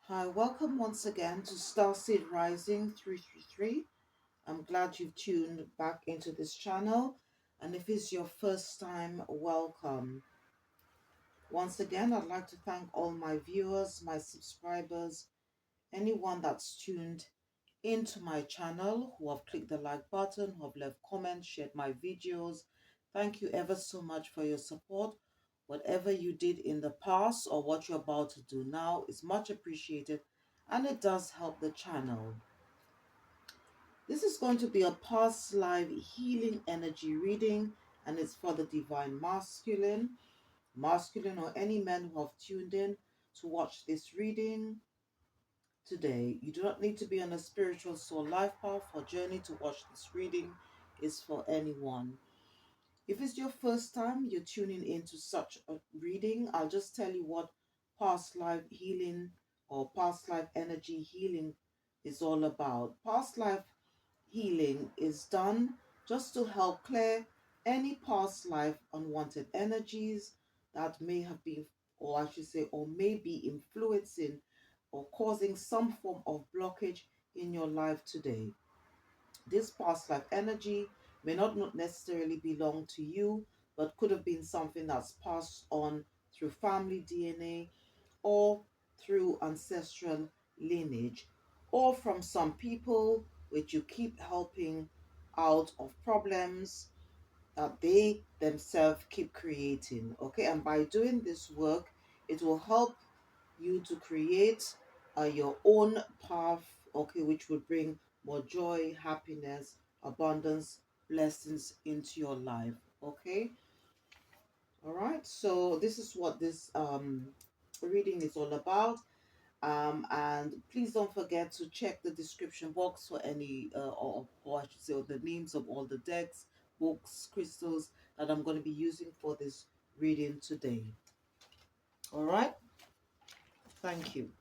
Hi, welcome once again to Starseed Rising 333. I'm glad you've tuned back into this channel. And if it's your first time, welcome. Once again, I'd like to thank all my viewers, my subscribers, anyone that's tuned into my channel, who have clicked the like button, who have left comments, shared my videos. Thank you ever so much for your support. Whatever you did in the past or what you're about to do now is much appreciated, and it does help the channel. This is going to be a past life healing energy reading, and it's for the divine masculine or any men who have tuned in to watch this reading today. You do not need to be on a spiritual soul life path or journey to watch this reading. Is for anyone. If it's your first time you're tuning into such a reading, I'll just tell you what past life healing or past life energy healing is all about. Past life healing is done just to help clear any past life unwanted energies that may have been, or I should say, or may be influencing or causing some form of blockage in your life today. This past life energy may not necessarily belong to you, but could have been something that's passed on through family DNA or through ancestral lineage, or from some people which you keep helping out of problems that they themselves keep creating. Okay, and by doing this work, it will help you to create your own path, okay, which will bring more joy, happiness, abundance, blessings into your life. Okay, all right. So this is what this reading is all about. And please don't forget to check the description box for any, or I should say, the names of all the decks, books, crystals that I'm going to be using for this reading today. All right. Thank you.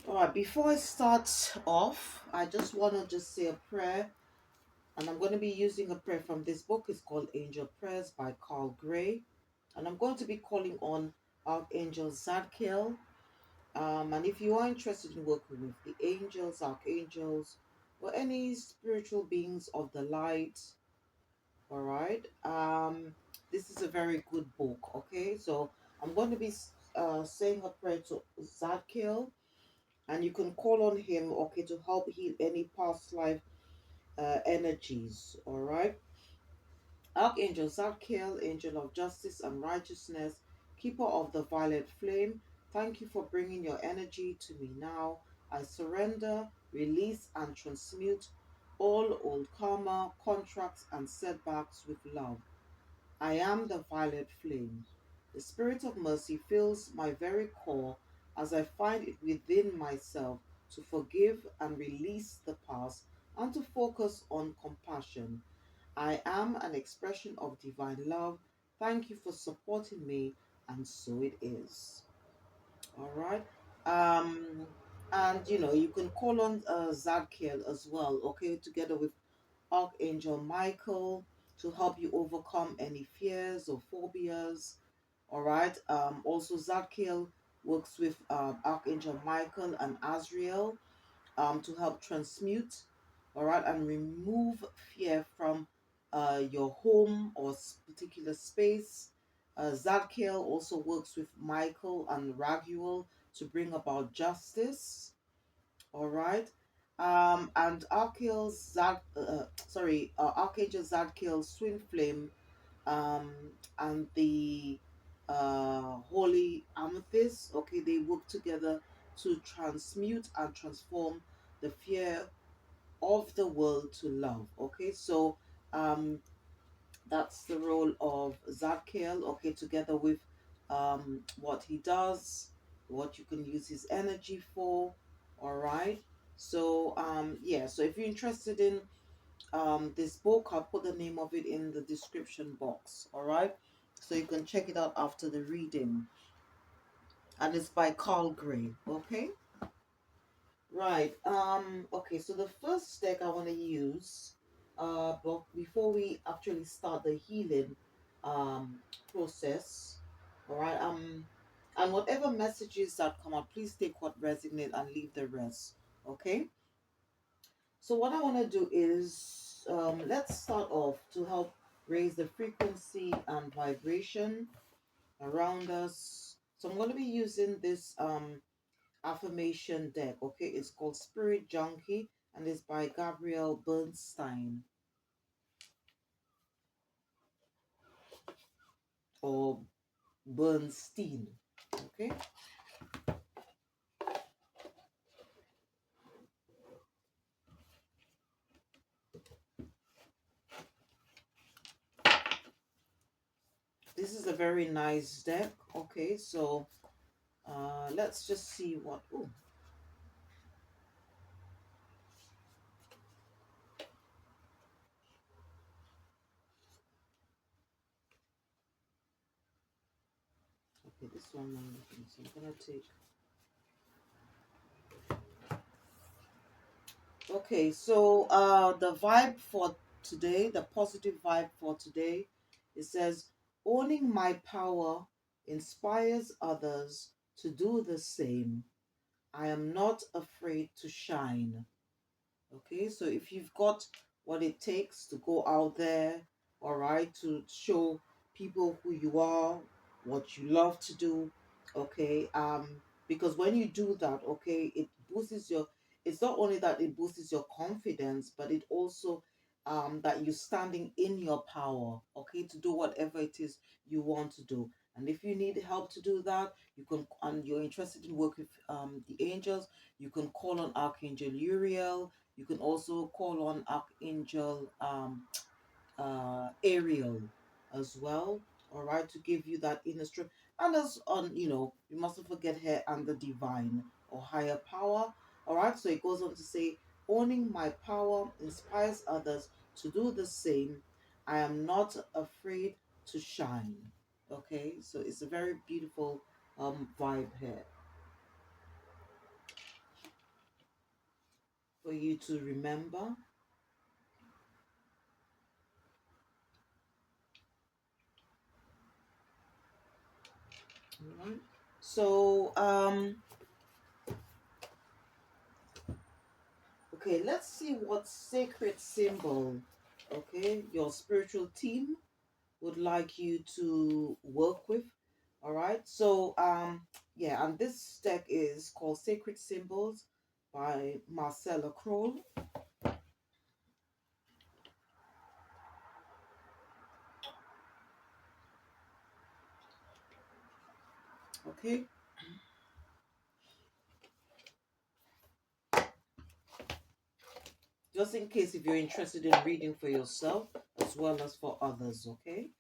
All right, before I start off, I just want to just say a prayer, and I'm going to be using a prayer from this book. It's called Angel Prayers by Carl Gray, and I'm going to be calling on Archangel Zadkiel. And if you are interested in working with the angels, archangels, or any spiritual beings of the light, all right, this is a very good book. Okay, so I'm going to be saying a prayer to Zadkiel, and you can call on him, okay, to help heal any past life energies. All right. Archangel Zadkiel, angel of justice and righteousness, keeper of the violet flame, thank you for bringing your energy to me now. I surrender, release, and transmute all old karma, contracts, and setbacks with love. I am the violet flame. The spirit of mercy fills my very core as I find it within myself to forgive and release the past and to focus on compassion. I am an expression of divine love. Thank you for supporting me, and so it is. All right. Um, and you can call on Zadkiel as well, okay, together with Archangel Michael to help you overcome any fears or phobias. All right. Also, Zadkiel works with Archangel Michael and Azrael to help transmute, all right, and remove fear from your home or particular space. Zadkiel also works with Michael and Raguel to bring about justice, all right. And Archangel Zadkiel's twin flame, um, and the holy amethyst. Okay, they work together to transmute and transform the fear of the world to love. Okay, so um, that's the role of Zadkiel. Okay, together with what he does, what you can use his energy for. All right. So yeah. So if you're interested in this book, I'll put the name of it in the description box. All right, so you can check it out after the reading, and it's by Carl Gray. Okay, right. Okay, so the first deck I want to use, but before we actually start the healing process, all right, And whatever messages that come up, please take what resonate and leave the rest. Okay. So what I want to do is let's start off to help raise the frequency and vibration around us. So I'm going to be using this affirmation deck. Okay, it's called Spirit Junkie and it's by Gabrielle Bernstein or Bernstein. Okay, this is a very nice deck. Okay, so let's just see what. Oh, okay, this one I'm looking. So I'm gonna take. Okay, so the vibe for today, the positive vibe for today, it says owning my power inspires others to do the same. I am not afraid to shine. Okay, so if you've got what it takes to go out there, all right, to show people who you are, what you love to do, okay, because when you do that, okay, it boosts your, it's not only that it boosts your confidence, but it also that you're standing in your power, okay, to do whatever it is you want to do. And if you need help to do that, you can, and you're interested in working with the angels, you can call on Archangel Uriel. You can also call on Archangel Ariel as well, all right, to give you that inner strength. And as on, you mustn't forget her and the divine or higher power, all right. So it goes on to say, owning my power inspires others to do the same. I am not afraid to shine. Okay, so it's a very beautiful vibe here for you to remember. All right. So, okay, let's see what sacred symbol, okay, your spiritual team would like you to work with. All right. So, yeah, and this deck is called Sacred Symbols by Marcella Kroll. Okay. Just in case if you're interested in reading for yourself as well as for others, okay?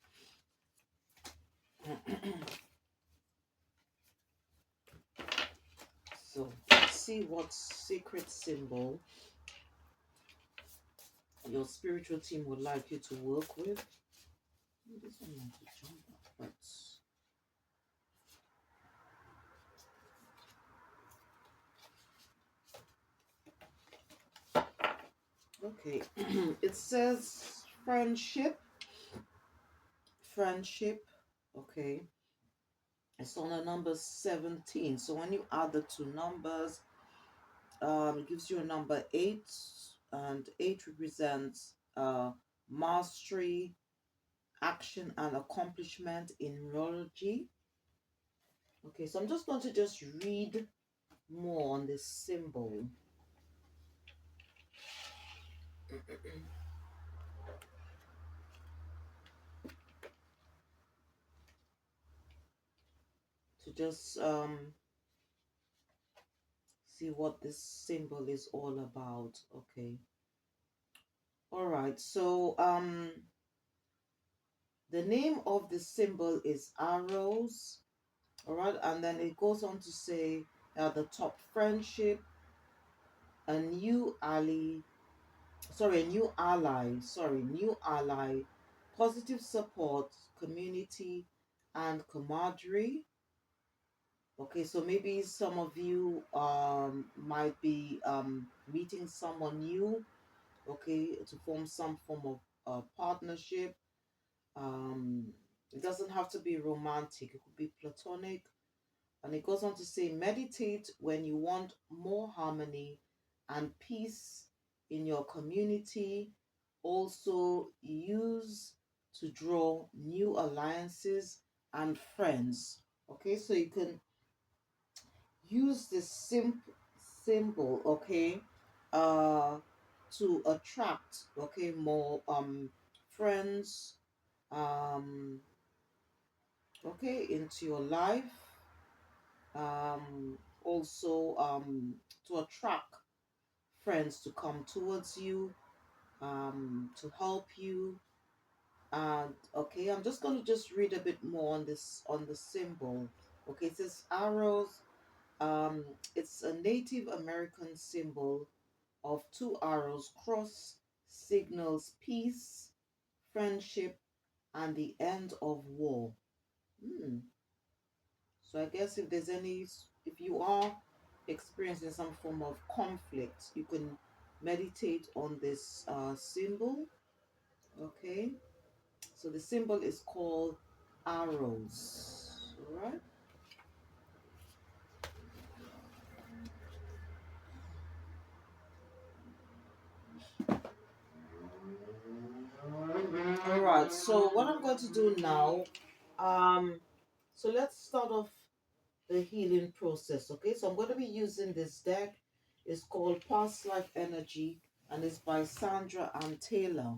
So let's see what sacred symbol your spiritual team would like you to work with. This one wants to jump up, but okay. It says friendship. Friendship. Okay. It's on the number 17. So when you add the two numbers, it gives you a number 8, and 8 represents mastery, action, and accomplishment in neurology. Okay, so I'm just going to just read more on this symbol. To just see what this symbol is all about. Okay. All right. So the name of the symbol is arrows. All right, and then it goes on to say at the top, friendship, a new ally, new ally, positive support, community, and camaraderie. Okay, so maybe some of you might be meeting someone new, okay, to form some form of partnership. Um, it doesn't have to be romantic, it could be platonic. And it goes on to say, meditate when you want more harmony and peace in your community. Also, use to draw new alliances and friends. Okay, so you can use this symbol, okay, uh, to attract, okay, more friends, um, okay, into your life. Also, to attract friends to come towards you, to help you. And okay, I'm just going to just read a bit more on this, on the symbol. Okay, it says arrows. Um, it's a Native American symbol of two arrows cross, signals peace, friendship, and the end of war. Hmm. So I guess if there's any, if you are experiencing some form of conflict, you can meditate on this symbol. Okay. So the symbol is called arrows. All right. All right. So what I'm going to do now, um, so let's start off the healing process. Okay. So I'm going to be using this deck. It's called Past Life Energy, and it's by Sandra and Taylor.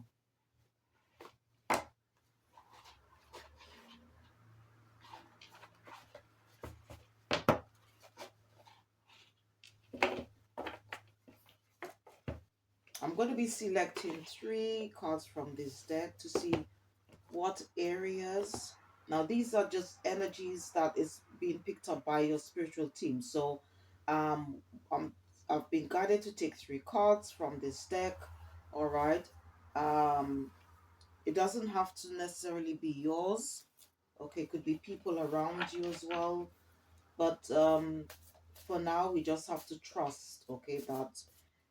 I'm going to be selecting 3 cards from this deck to see what areas. Now, these are just energies that is being picked up by your spiritual team. So, um, um, I've been guided to take 3 cards from this deck. All right. Um, it doesn't have to necessarily be yours. Okay, it could be people around you as well. But for now, we just have to trust, okay, that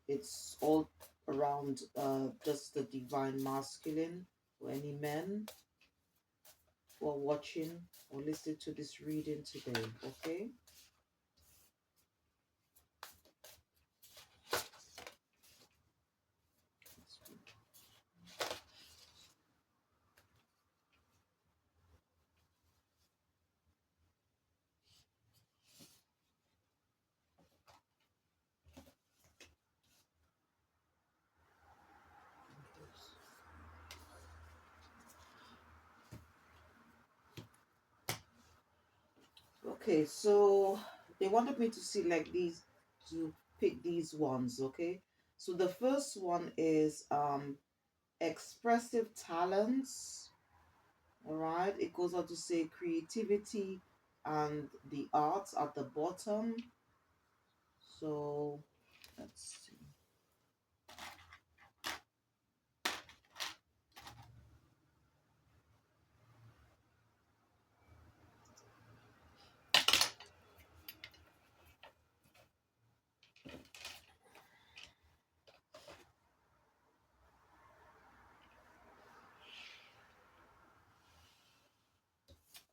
it's all around just the divine masculine, or any men who are watching or listening to this reading today, okay? Okay, so they wanted me to select these, to pick these ones, okay? So the first one is expressive talents. All right, it goes on to say creativity and the arts at the bottom. So let's see.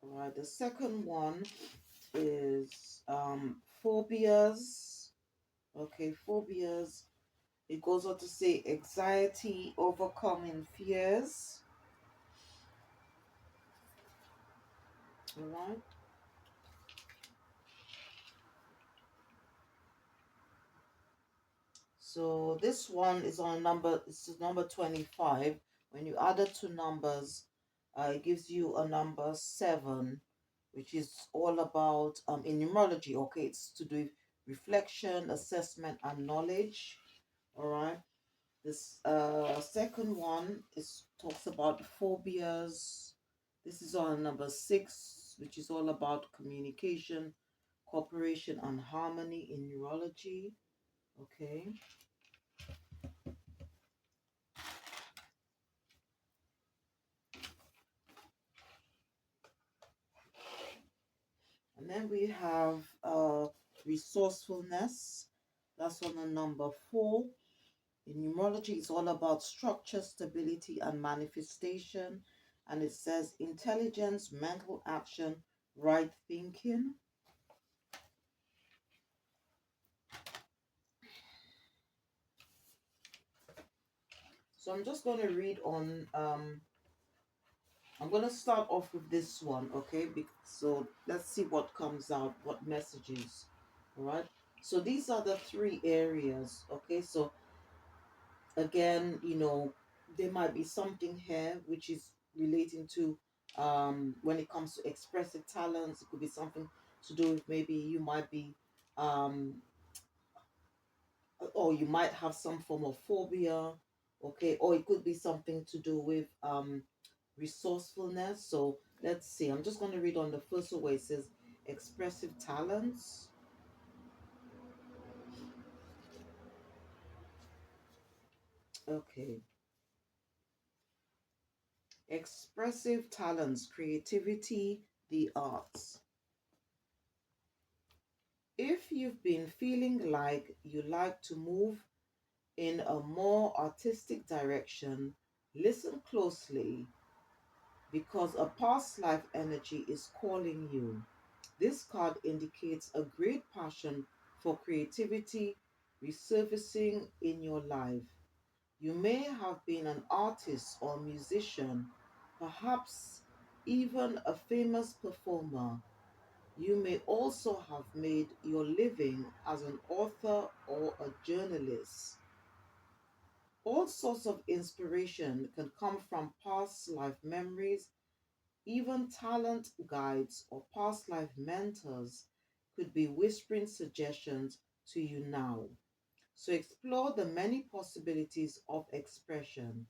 All right, the second one is phobias. Okay, phobias. It goes on to say anxiety, overcoming fears. All right. So this one is on number, this is number 25. When you add the 2 numbers, it gives you a number 7, which is all about in numerology. Okay, it's to do with reflection, assessment, and knowledge. All right. This second one is talks about phobias. This is on number 6, which is all about communication, cooperation, and harmony in neurology. Okay. And then we have resourcefulness. That's on the number 4. In numerology, it's all about structure, stability, and manifestation. And it says intelligence, mental action, right thinking. So I'm just going to read on. I'm going to start off with this one, okay? So let's see what comes out, what messages. All right. So these are the three areas, okay? So again, there might be something here which is relating to when it comes to expressive talents. It could be something to do with maybe you might be um or you might have some form of phobia, okay, or it could be something to do with resourcefulness. So let's see, I'm just going to read on the first one where it says expressive talents. Okay. Expressive talents, creativity, the arts. If you've been feeling like you like to move in a more artistic direction, listen closely because a past life energy is calling you. This card indicates a great passion for creativity resurfacing in your life. You may have been an artist or musician, perhaps even a famous performer. You may also have made your living as an author or a journalist. All sorts of inspiration can come from past life memories. Even talent guides or past life mentors could be whispering suggestions to you now. So explore the many possibilities of expression.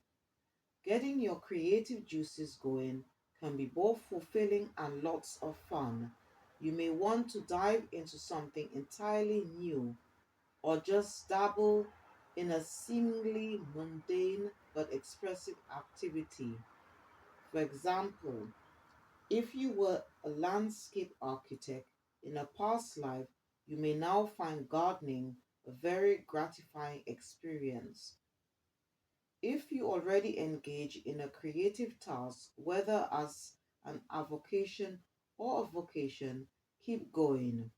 Getting your creative juices going can be both fulfilling and lots of fun. You may want to dive into something entirely new or just dabble in a seemingly mundane but expressive activity. For example, if you were a landscape architect in a past life, you may now find gardening a very gratifying experience. If you already engage in a creative task, whether as an avocation or a vocation, keep going.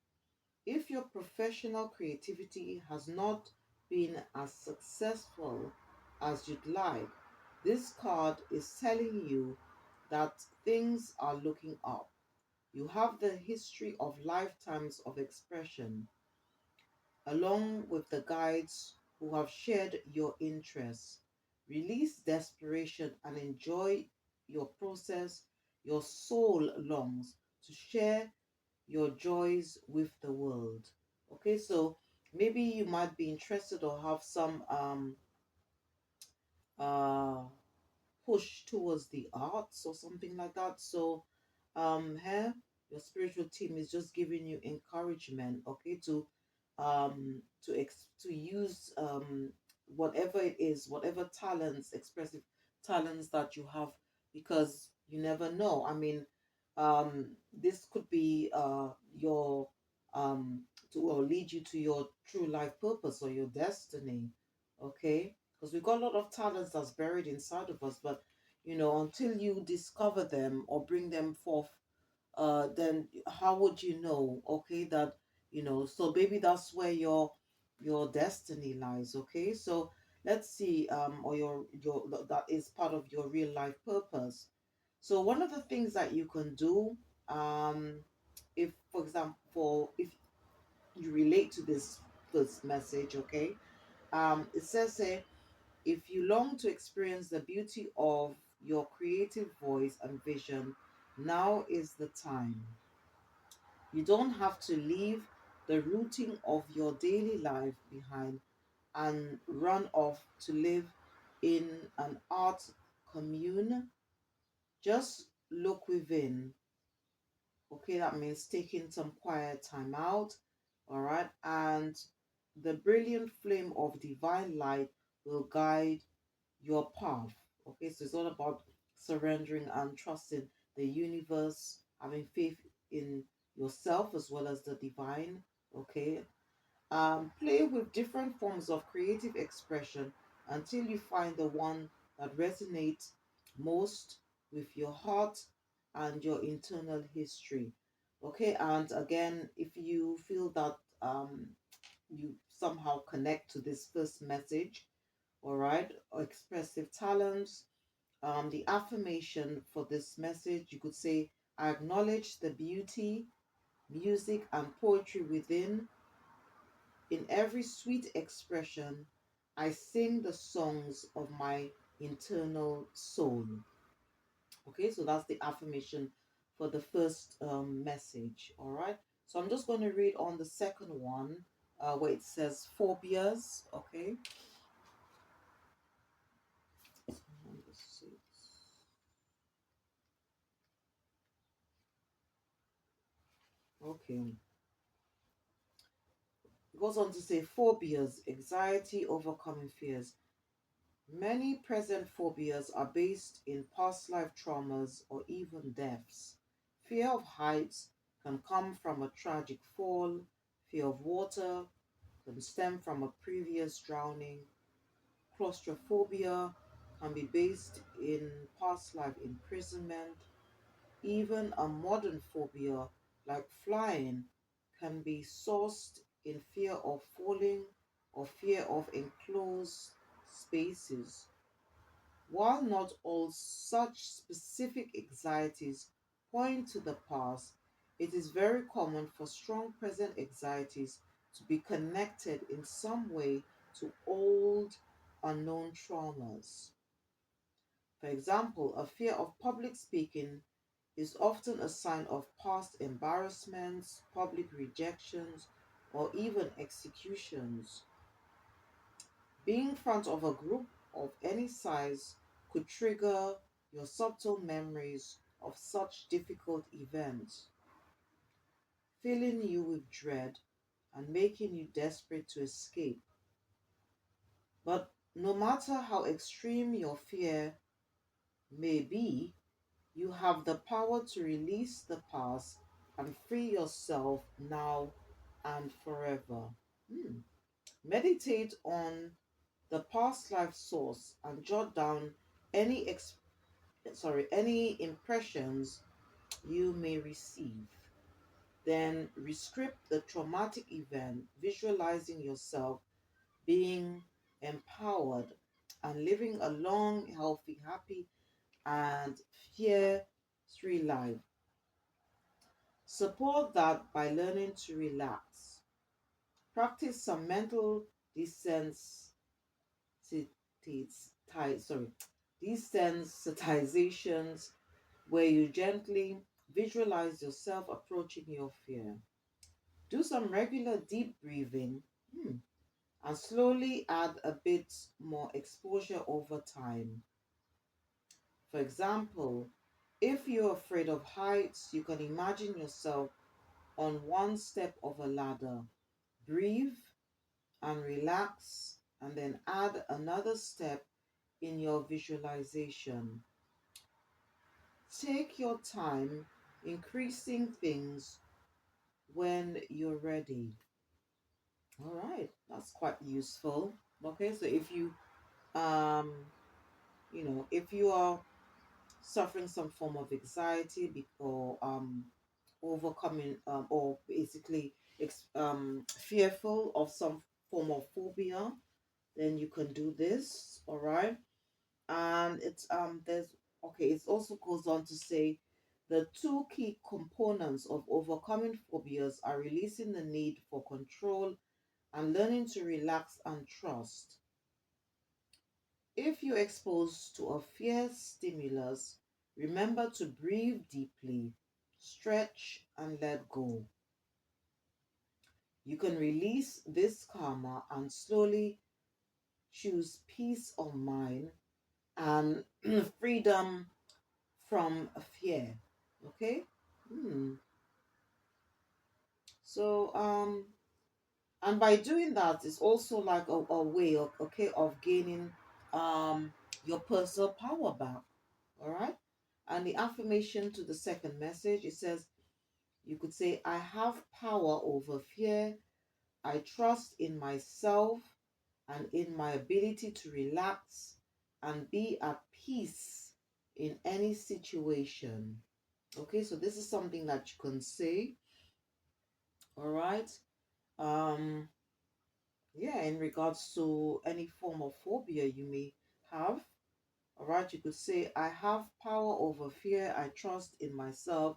If your professional creativity has not been as successful as you'd like, this card is telling you that things are looking up. You have the history of lifetimes of expression, along with the guides who have shared your interests. Release desperation and enjoy your process. Your soul longs to share your joys with the world. Okay, so maybe you might be interested or have some uh push towards the arts or something like that. So here your spiritual team is just giving you encouragement, okay, to use whatever it is, whatever talents, expressive talents that you have, because you never know. I mean, this could be your to or lead you to your true life purpose or your destiny, okay, because we've got a lot of talents that's buried inside of us, but until you discover them or bring them forth, then how would you know, okay, that so maybe that's where your destiny lies, okay. So let's see, or your that is part of your real life purpose. So one of the things that you can do, if for example, if you relate to this first message, okay, it says here, if you long to experience the beauty of your creative voice and vision, now is the time. You don't have to leave the routine of your daily life behind and run off to live in an art commune. Just look within. Okay, that means taking some quiet time out. All right, and the brilliant flame of divine light will guide your path. Okay, so it's all about surrendering and trusting the universe, having faith in yourself as well as the divine. Okay, play with different forms of creative expression until you find the one that resonates most with your heart and your internal history. Okay, and again, if you feel that you somehow connect to this first message, all right, or expressive talents. The affirmation for this message, you could say, I acknowledge the beauty, music, and poetry within. In every sweet expression, I sing the songs of my internal soul. Okay, so that's the affirmation for the first message. All right, so I'm just going to read on the second one where it says phobias. Okay, number six. Okay, it goes on to say phobias, anxiety, overcoming fears. Many present phobias are based in past life traumas or even deaths. Fear of heights can come from a tragic fall, fear of water can stem from a previous drowning, claustrophobia can be based in past life imprisonment, even a modern phobia like flying can be sourced in fear of falling or fear of enclosed spaces. While not all such specific anxieties point to the past, it is very common for strong present anxieties to be connected in some way to old unknown traumas. For example, a fear of public speaking is often a sign of past embarrassments, public rejections, or even executions. Being in front of a group of any size could trigger your subtle memories of such difficult events, filling you with dread and making you desperate to escape. But no matter how extreme your fear may be, you have the power to release the past and free yourself now and forever. Hmm. Meditate on the past life source and jot down any any impressions you may receive. Then rescript the traumatic event, visualizing yourself being empowered and living a long, healthy, happy, and fear-free life. Support that by learning to relax. Practice some mental desensitization, sorry, desensitizations where you gently visualize yourself approaching your fear. Do some regular deep breathing and slowly add a bit more exposure over time. For example, if you're afraid of heights, you can imagine yourself on one step of a ladder. Breathe and relax, and then add another step in your visualization. Take your time increasing things when you're ready. All right, that's quite useful. Okay, so if you um if you are suffering some form of anxiety or overcoming or basically fearful of some form of phobia, then you can do this. All right, and it's there's okay, it also goes on to say the two key components of overcoming phobias are releasing the need for control and learning to relax and trust. If you're exposed to a fear stimulus, remember to breathe deeply, stretch, and let go. You can release this karma and slowly choose peace of mind and freedom from fear. Okay? Hmm. So, and by doing that, it's also like a way of, okay, of gaining um your personal power back. All right? And the affirmation to the second message, it says, you could say, I have power over fear. I trust in myself and in my ability to relax and be at peace in any situation. Okay, so this is something that you can say. All right. Um, Yeah, in regards to any form of phobia you may have. All right, you could say, I have power over fear. I trust in myself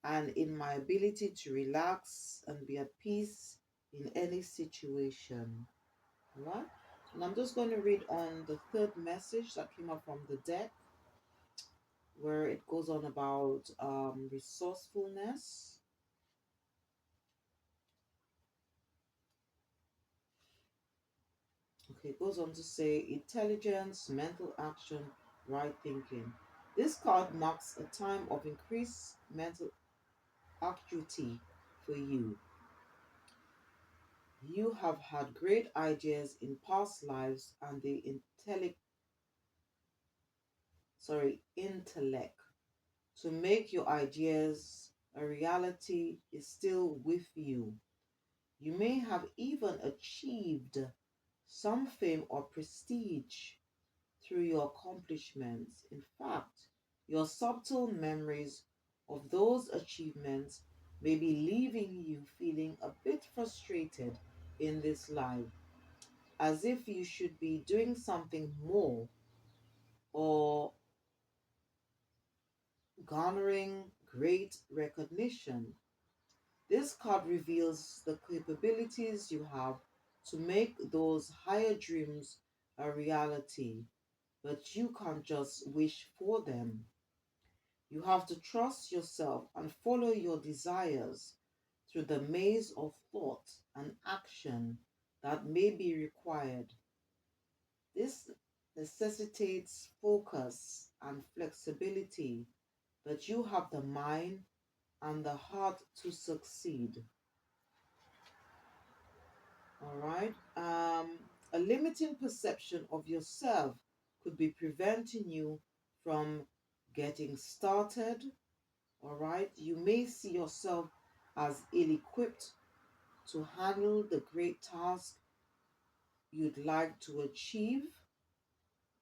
and in my ability to relax and be at peace in any situation. All right, and I'm just going to read on the third message that came up from the deck, where it goes on about resourcefulness. Okay, it goes on to say intelligence, mental action, right thinking. This card marks a time of increased mental acuity for you. You have had great ideas in past lives, and the intellect to make your ideas a reality is still with you. You may have even achieved some fame or prestige through your accomplishments. In fact, your subtle memories of those achievements may be leaving you feeling a bit frustrated in this life, as if you should be doing something more or garnering great recognition. This card reveals the capabilities you have to make those higher dreams a reality, but you can't just wish for them. You have to trust yourself and follow your desires through the maze of thought and action that may be required. This necessitates focus and flexibility, but you have the mind and the heart to succeed. All right. A limiting perception of yourself could be preventing you from getting started. All right. You may see yourself as ill equipped to handle the great task you'd like to achieve.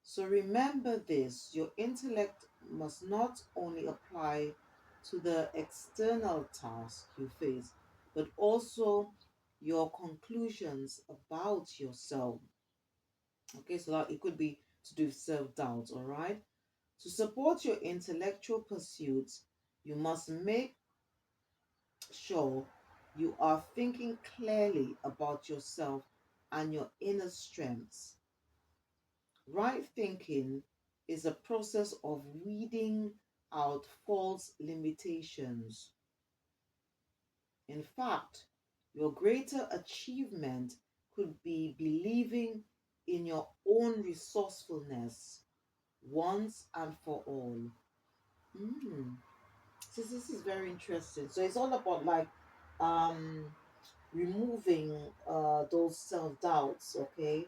So remember this, your intellect must not only apply to the external task you face, but also your conclusions about yourself. Okay, so that it could be to do self doubt, all right? To support your intellectual pursuits, you must make sure you are thinking clearly about yourself and your inner strengths. Right thinking is a process of weeding out false limitations. In fact, your greater achievement could be believing in your own resourcefulness once and for all. Mm. So this is very interesting. So it's all about like um removing those self doubts, okay?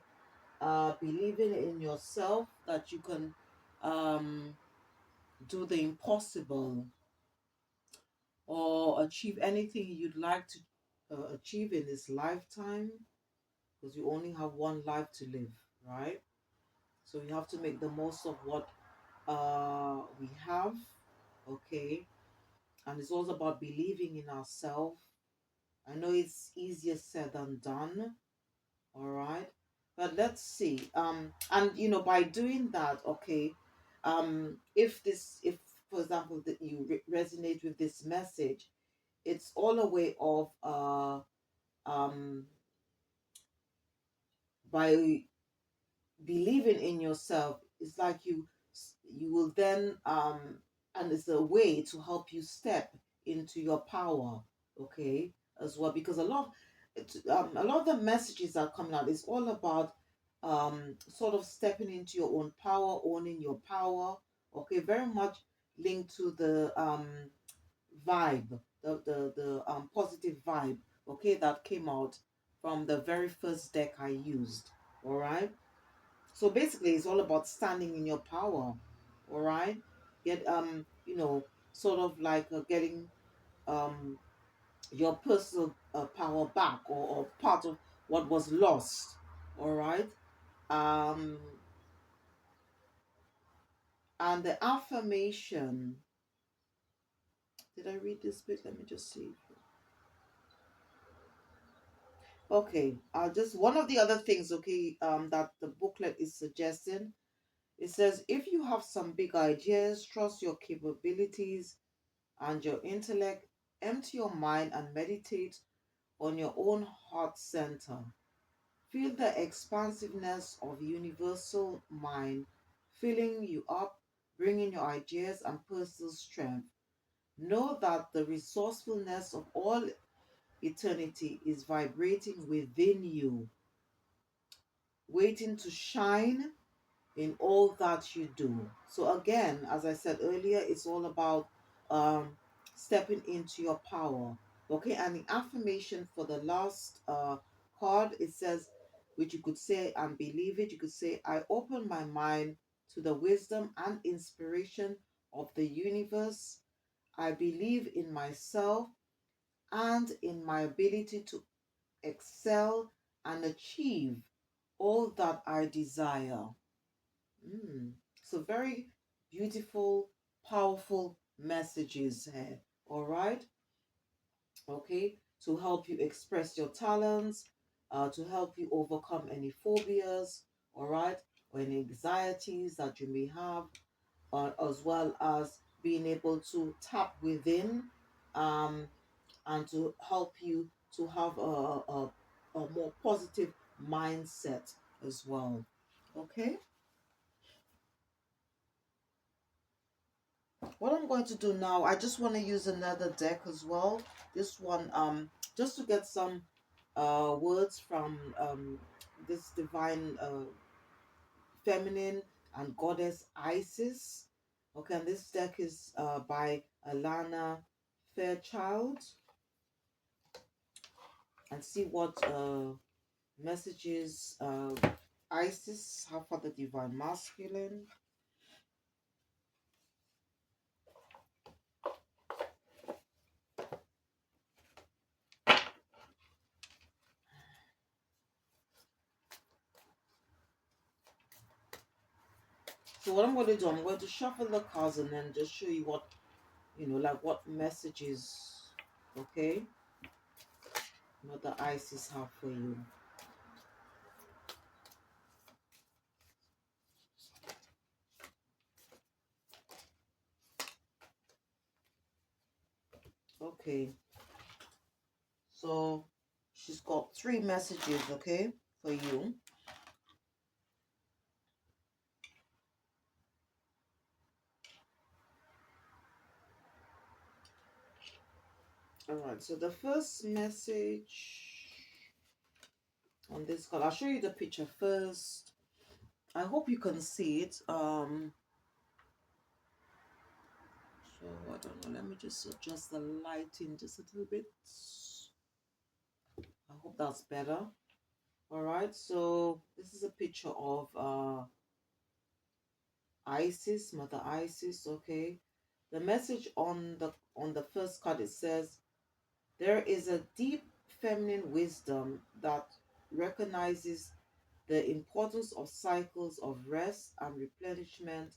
Believing in yourself that you can um do the impossible or achieve anything you'd like to achieve in this lifetime, because you only have one life to live, right? So you have to make the most of what we have, okay? And it's also about believing in ourselves. I know it's easier said than done, all right? But let's see. And by doing that, okay, if for example that you resonate with this message, it's all a way of by believing in yourself. It's like you will then and it's a way to help you step into your power, okay, as well, because a lot of the messages that are coming out is all about sort of stepping into your own power, owning your power, okay, very much linked to the vibe, the positive vibe, okay, that came out from the very first deck I used. All right. So basically, it's all about standing in your power. All right. Get sort of like getting um your personal power back, or part of what was lost. All right. Um, and the affirmation. Did I read this bit? Let me just see. Okay, just one of the other things, okay, that the booklet is suggesting. It says if you have some big ideas, trust your capabilities and your intellect, empty your mind and meditate on your own heart center. Feel the expansiveness of universal mind filling you up, bringing your ideas and personal strength. Know that the resourcefulness of all eternity is vibrating within you, waiting to shine in all that you do. So again, as I said earlier, it's all about um, stepping into your power. Okay, and the affirmation for the last card, it says, which you could say and believe it. You could say, I open my mind to the wisdom and inspiration of the universe. I believe in myself and in my ability to excel and achieve all that I desire. Mm. So very beautiful, powerful messages here. All right. Okay. To help you express your talents, to help you overcome any phobias. All right. Or any anxieties that you may have, as well as being able to tap within, um, and to help you to have a more positive mindset as well. Okay. What I'm going to do now, I just want to use another deck as well. This one, just to get some words from this divine feminine and goddess Isis. Okay, and this deck is by Alana Fairchild, and see what messages Isis have for the divine masculine. So what I'm going to do, I'm going to shuffle the cards and then just show you what, like what messages, okay, Mother Isis have for you. Okay, so she's got three messages, okay, for you. All right, so the first message on this card, I'll show you the picture first. I hope you can see it. So I don't know, let me just adjust the lighting just a little bit. I hope that's better. All right, so this is a picture of Isis, Mother Isis, okay. The message on the first card, it says there is a deep feminine wisdom that recognizes the importance of cycles of rest and replenishment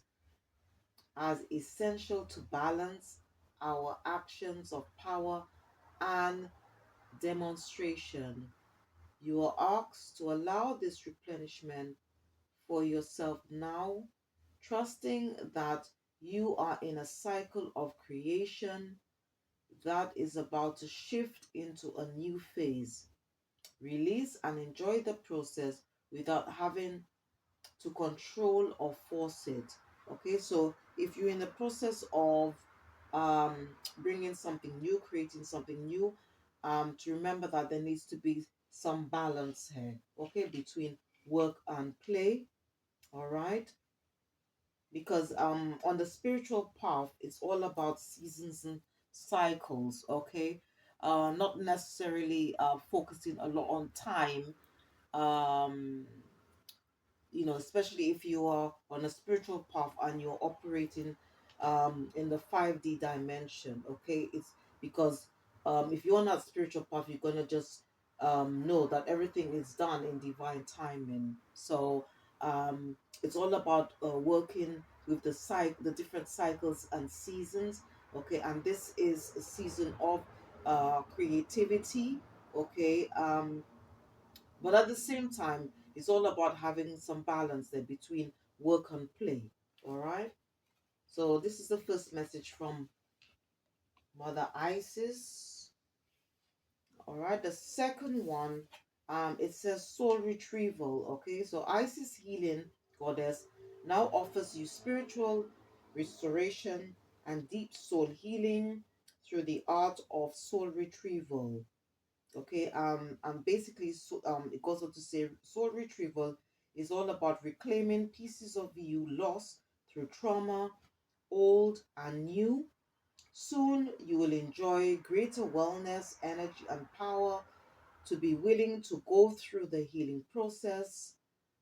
as essential to balance our actions of power and demonstration. You are asked to allow this replenishment for yourself now, trusting that you are in a cycle of creation that is about to shift into a new phase. Release and enjoy the process without having to control or force it. Okay, so if you're in the process of bringing something new, creating something new, to remember that there needs to be some balance here, okay, between work and play. All right, because on the spiritual path, it's all about seasons and cycles. Okay, not necessarily focusing a lot on time. um Especially if you are on a spiritual path and you're operating in the 5D dimension, okay? It's because if you're on that spiritual path, you're gonna just know that everything is done in divine timing. So it's all about working with the different cycles and seasons, okay? And this is a season of creativity, okay? But at the same time, it's all about having some balance there between work and play. All right. So this is the first message from Mother Isis. All right. The second one, it says soul retrieval. Okay. So Isis healing goddess now offers you spiritual restoration and deep soul healing through the art of soul retrieval. Okay, and basically, so, it goes on to say soul retrieval is all about reclaiming pieces of you lost through trauma, old and new. Soon you will enjoy greater wellness, energy, and power to be willing to go through the healing process,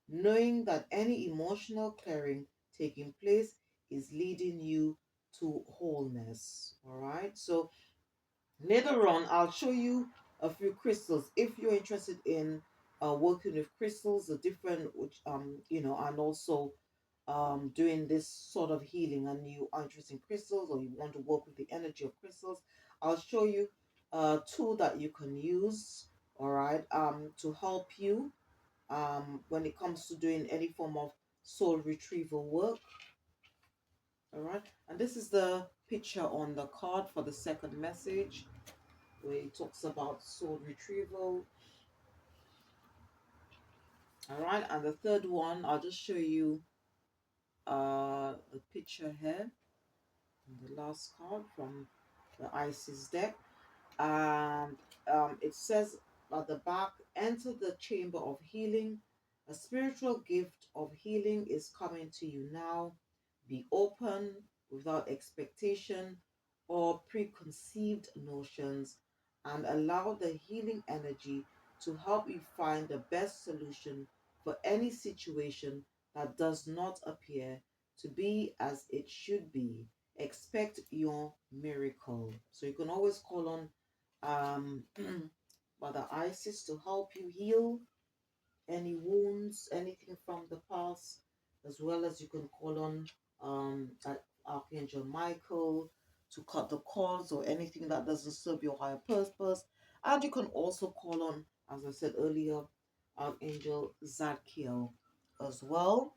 knowing that any emotional clearing taking place is leading you to wholeness. All right, so later on, I'll show you a few crystals if you're interested in working with crystals, the different, which and also doing this sort of healing, and you are interested in crystals or you want to work with the energy of crystals. I'll show you a tool that you can use, all right, to help you when it comes to doing any form of soul retrieval work. All right, and this is the picture on the card for the second message where it talks about soul retrieval. All right, and the third one, I'll just show you a picture here, the last card from the Isis deck. And it says at the back, enter the chamber of healing. A spiritual gift of healing is coming to you now. Be open without expectation or preconceived notions and allow the healing energy to help you find the best solution for any situation that does not appear to be as it should be. Expect your miracle. So you can always call on um, Mother Isis to help you heal any wounds, anything from the past, as well as you can call on Archangel Michael to cut the cords or anything that doesn't serve your higher purpose. And you can also call on, as I said earlier, Archangel Zadkiel as well.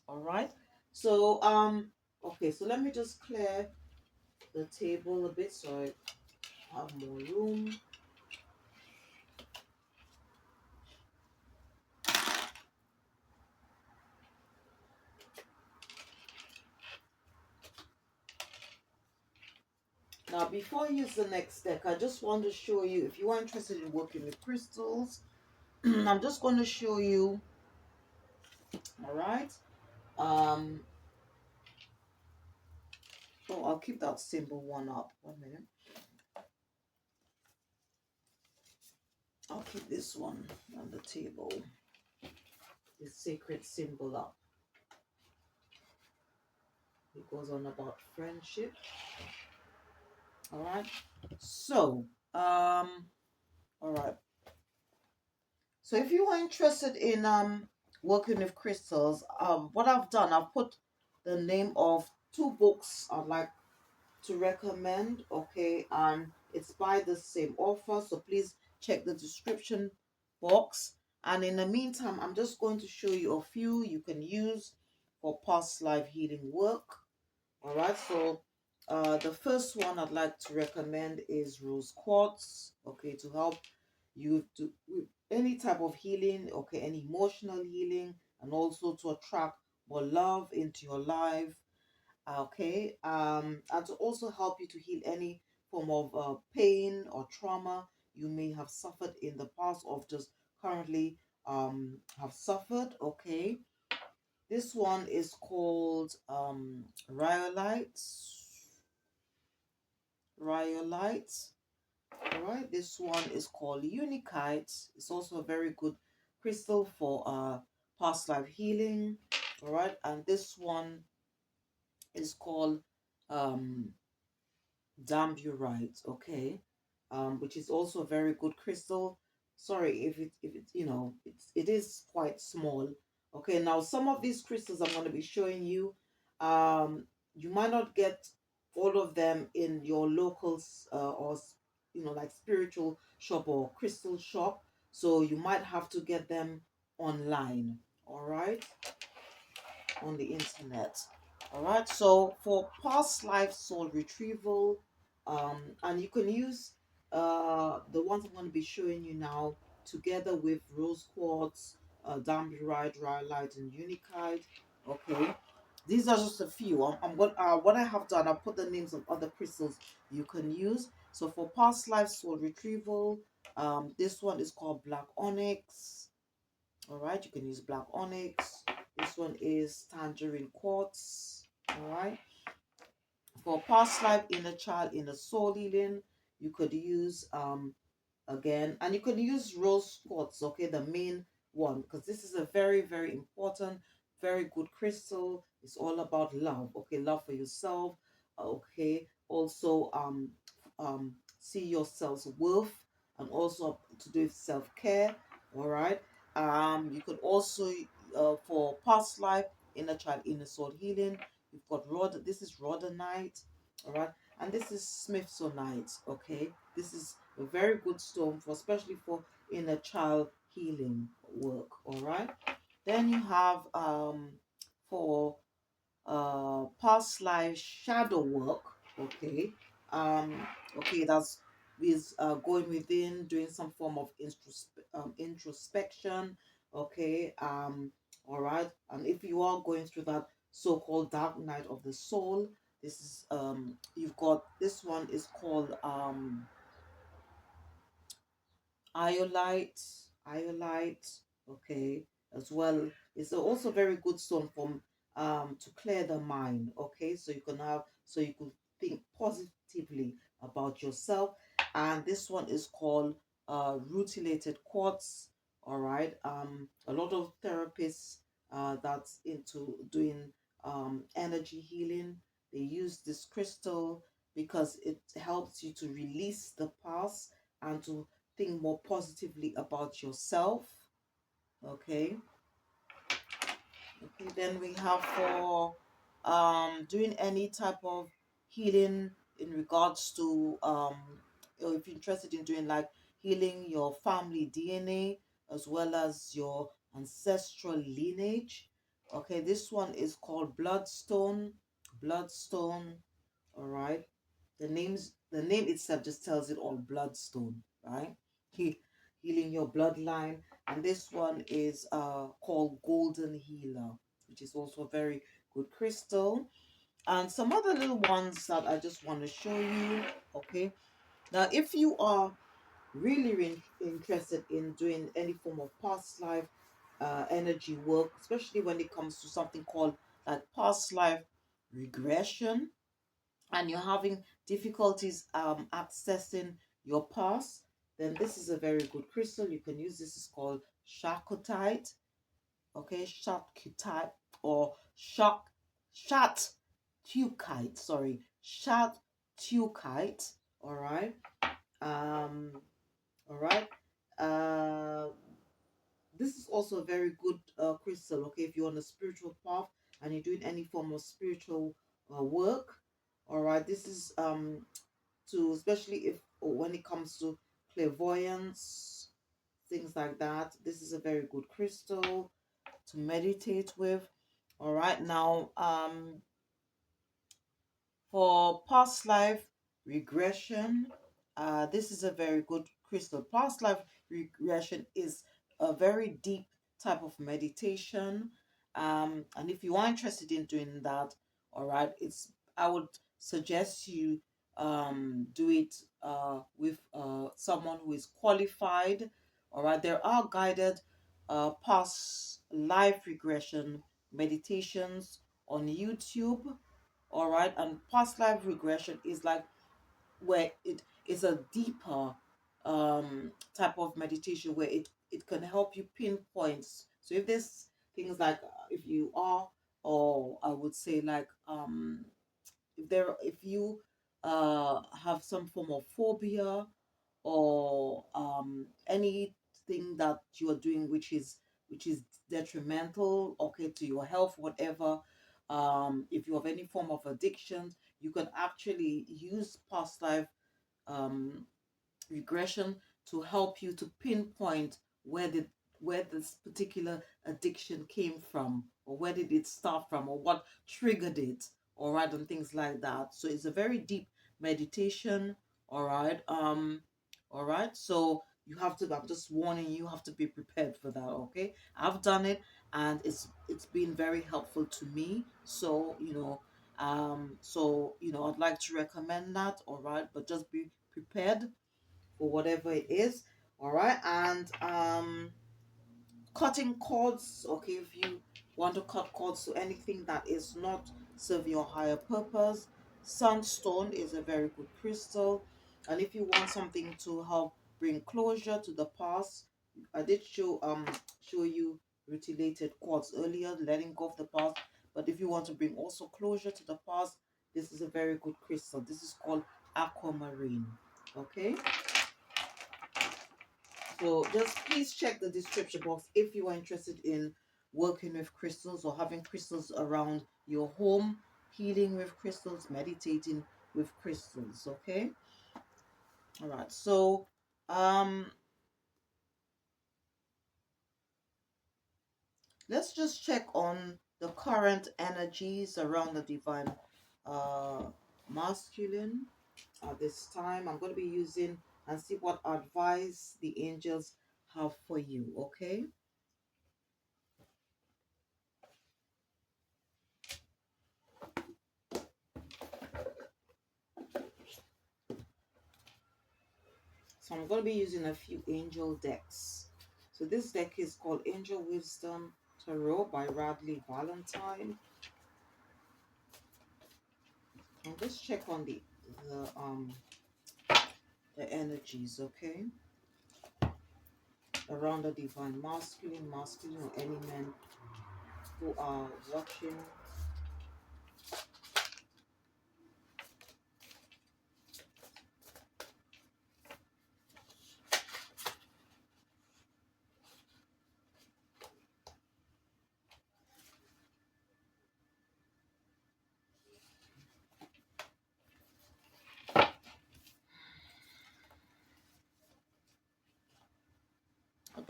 All right. So okay, so let me just clear the table a bit so I have more room. Now, before I use the next deck, I just want to show you, if you are interested in working with crystals, I'm just going to show you, all right? Um, oh, I'll keep that symbol one up. 1 minute. I'll keep this one on the table, this sacred symbol up. It goes on about friendship, all right? So, all right. So if you are interested in working with crystals, what I've done, I've put the name of two books I'd like to recommend, okay, and it's by the same author, so please check the description box. And in the meantime, I'm just going to show you a few you can use for past life healing work. All right, so the first one I'd like to recommend is rose quartz, okay, to help you to with any type of healing, okay, any emotional healing, and also to attract more love into your life, okay, and to also help you to heal any form of pain or trauma you may have suffered in the past or just currently have suffered, okay. This one is called rhyolite. Rhyolite. All right, this one is called unikite. It's also a very good crystal for past life healing. All right, and this one is called um Damburite, okay, which is also a very good crystal. Sorry if it's it is quite small. Okay, now some of these crystals I'm going to be showing you, you might not get all of them in your local or like spiritual shop or crystal shop. So you might have to get them online, all right, on the internet. All right, so for past life soul retrieval, and you can use the ones I'm going to be showing you now together with rose quartz, damberite, rhyolite, and unikite. Okay, these are just a few. I'm going what I have done. I put the names of other crystals you can use. So for past life soul retrieval, this one is called black onyx. All right, you can use black onyx. This one is tangerine quartz. All right, for past life, inner child, inner soul healing, you could use again, and you can use rose quartz, okay, the main one, because this is a very, very important, very good crystal. It's all about love, okay, love for yourself, okay, also see yourself's worth, and also to do with self-care. All right, you could also for past life, inner child, inner soul healing, you've got this is rhodonite. All right, and this is smithsonite. Okay, this is a very good stone for, especially for inner child healing work. All right, then you have for past life shadow work. Okay, um okay, that's is going within, doing some form of introspection. Okay, all right, and if you are going through that so-called dark night of the soul, this is you've got, this one is called iolite, iolite, okay, as well. It's also very good stone from to clear the mind, okay, so you can have, so you could think positively about yourself. And this one is called rutilated quartz. All right, a lot of therapists that's into doing energy healing, they use this crystal because it helps you to release the past and to think more positively about yourself. Okay, okay, then we have for doing any type of healing in regards to or if you're interested in doing like healing your family DNA as well as your ancestral lineage. Okay, this one is called bloodstone, bloodstone. All right, the name itself just tells it all, bloodstone, right? Healing your bloodline. And this one is called golden healer, which is also a very good crystal. And some other little ones that I just want to show you. Okay, now if you are really, really interested in doing any form of past life energy work, especially when it comes to something called like past life regression, and you're having difficulties accessing your past, then this is a very good crystal you can use. This is called shakotite, okay, shakotite, or shat tukite, sorry, shat tukite. All right, um all right, uh this is also a very good crystal, okay, if you're on a spiritual path and you're doing any form of spiritual work. All right, this is to, especially if, or when it comes to clairvoyance, things like that, this is a very good crystal to meditate with. All right, now for past life regression, this is a very good crystal. Past life regression is a very deep type of meditation. And if you are interested in doing that, all right, it's, I would suggest you do it with someone who is qualified. All right, there are guided past life regression meditations on YouTube. All right, and past life regression is like where it is a deeper type of meditation where it can help you pinpoint. So if there's things like if you are, or I would say like if you have some form of phobia, or anything that you are doing which is detrimental, okay, to your health, whatever, if you have any form of addiction, you can actually use past life um regression to help you to pinpoint where did where this particular addiction came from, or where did it start from, or what triggered it, all right, and things like that. So it's a very deep meditation, all right. All right, so you have to, I'm just warning you, have to be prepared for that, okay? I've done it, and it's been very helpful to me. So I'd like to recommend that, all right, but just be prepared for whatever it is, all right. And cutting cords, okay, if you want to cut cords to anything that is not serving your higher purpose, sandstone is a very good crystal. And if you want something to help bring closure to the past, I did show you mutilated quartz earlier, letting go of the past. But if you want to bring also closure to the past, this is a very good crystal. This is called aquamarine, okay. So just please check the description box if you are interested in working with crystals or having crystals around your home, healing with crystals, meditating with crystals. Okay. All right. So um let's just check on the current energies around the divine uh masculine at this time. I'm going to be using and see what advice the angels have for you. Okay. So I'm going to be using a few angel decks. So this deck is called Angel Wisdom Tarot by Radley Valentine. And let's check on the um the energies, okay? Around the divine masculine, or any men who are watching.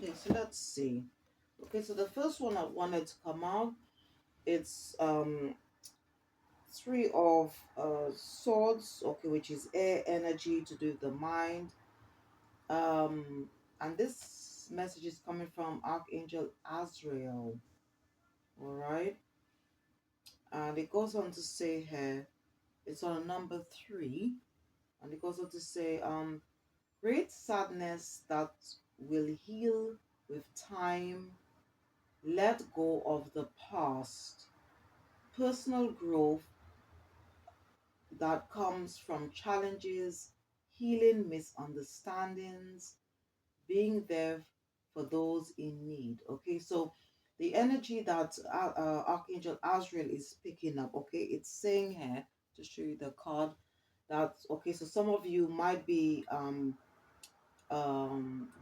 Okay, so let's see. Okay, so the first one I wanted to come out, it's three of swords, okay, which is air energy to do with the mind. And this message is coming from Archangel Azrael. All right, and it goes on to say here, it's on number 3, and it goes on to say, great sadness that will heal with time. Let go of the past. Personal growth that comes from challenges, healing misunderstandings, being there for those in need. Okay, so the energy that Archangel Azrael is picking up, okay, it's saying here, to show you the card, that okay, so some of you might be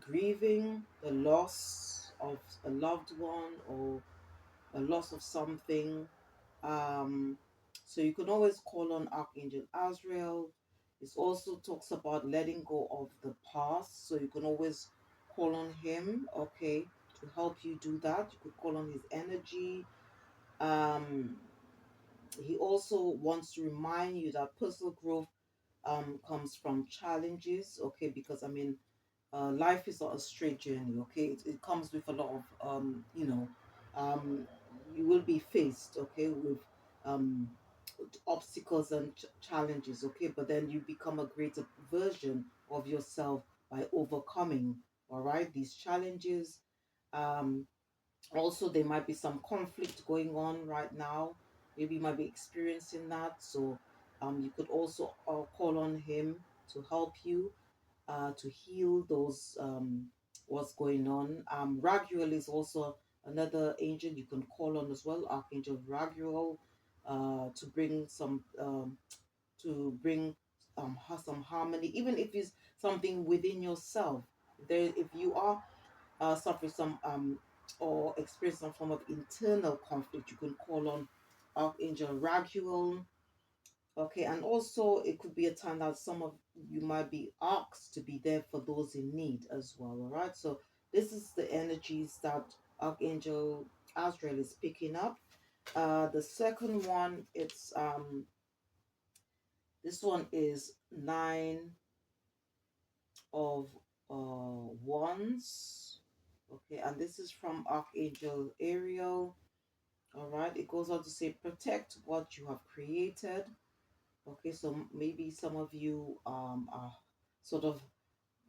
grieving the loss of a loved one, or a loss of something. um so you can always call on Archangel Azrael. It also talks about letting go of the past, so you can always call on him, okay, to help you do that. You could call on his energy. um he also wants to remind you that personal growth comes from challenges, okay, because I mean, life is not a straight journey, okay. It comes with a lot of um you will be faced, okay, with um obstacles and challenges, okay, but then you become a greater version of yourself by overcoming, all right, these challenges. um Also, there might be some conflict going on right now. Maybe you might be experiencing that, so you could also call on him to help you to heal those what's going on. Raguel is also another angel you can call on as well, Archangel Raguel, to bring some harmony, even if it's something within yourself. There, if you are suffering some or experience some form of internal conflict, you can call on Archangel Raguel. Okay, and also it could be a time that some of you might be asked to be there for those in need as well. All right, so This is the energies that Archangel Azrael is picking up. The second one, it's this one is nine of wands. Okay, and this is from Archangel Ariel. All right, it goes on to say protect what you have created. Okay, so maybe some of you are sort of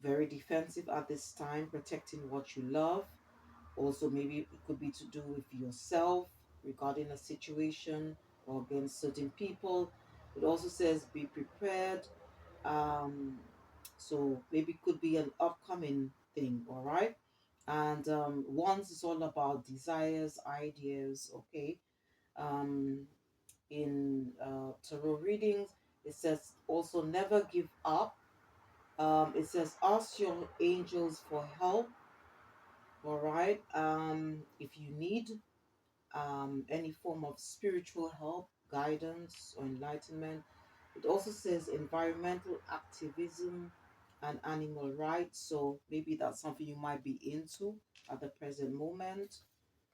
very defensive at this time, protecting what you love. Also, maybe it could be to do with yourself regarding a situation or against certain people. It also says be prepared. Um, so maybe it could be an upcoming thing, all right? And once is all about desires, ideas, okay? Um, in tarot readings, it says also never give up. It says ask your angels for help, all right? If you need any form of spiritual help, guidance, or enlightenment. It also says environmental activism and animal rights. So maybe that's something you might be into at the present moment.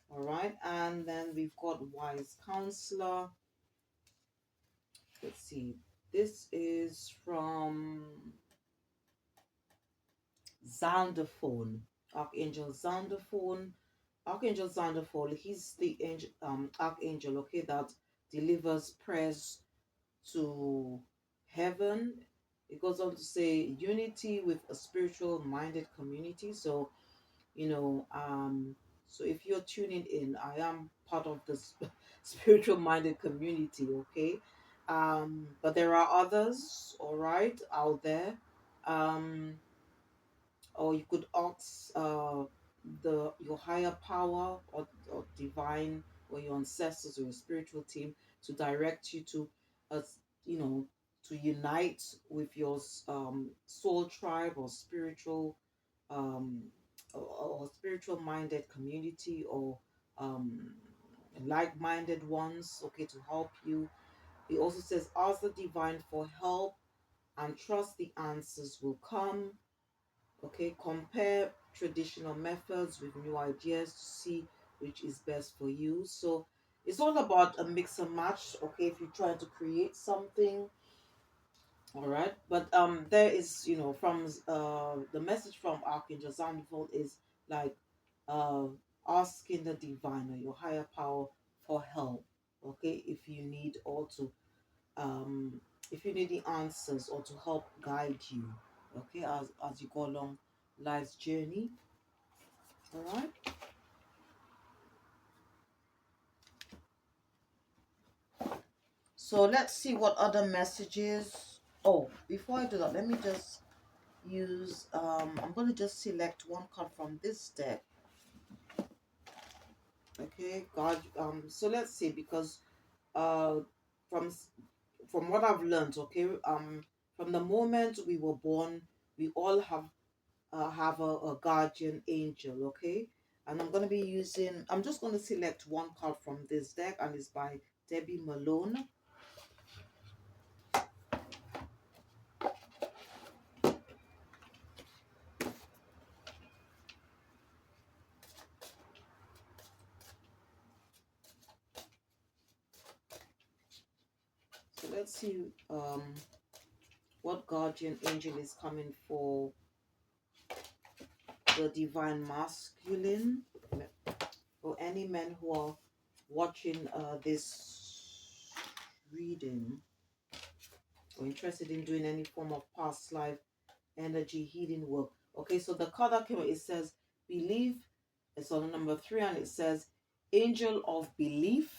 All right. And then we've got wise counselor. Let's see. This is from Xandophone, Archangel Xandophone. Archangel Xandophone, he's the angel, archangel, okay, that delivers prayers to heaven. It goes on to say unity with a spiritual minded community. So, you know, so if you're tuning in, I am part of this spiritual minded community, okay? But there are others, all right, out there. Um, or you could ask the your higher power or divine or your ancestors or your spiritual team to direct you to us, you know, to unite with your soul tribe or spiritual um or spiritual minded community or um like-minded ones, okay, to help you. He also says ask the divine for help and trust the answers will come. Okay, compare traditional methods with new ideas to see which is best for you. So it's all about a mix and match. Okay, if you're trying to create something, all right. But there is, you know, from the message from Archangel Zandivold is like uh asking the divine or your higher power for help. Okay, if you need or to um if you need the answers or to help guide you, okay, as you go along life's journey. All right. So let's see what other messages. Oh, before I do that, let me just use I'm going to just select one card from this deck. Okay, God. So let's see, because uh from from what I've learned, okay, from the moment we were born, we all have a guardian angel, okay? And I'm just going to select one card from this deck, and it's by Debbie Malone. So let's see what guardian angel is coming for the divine masculine, or any men who are watching this reading or interested in doing any form of past life energy healing work. Okay, so the card that came out, it says believe. It's on number 3, and it says angel of belief.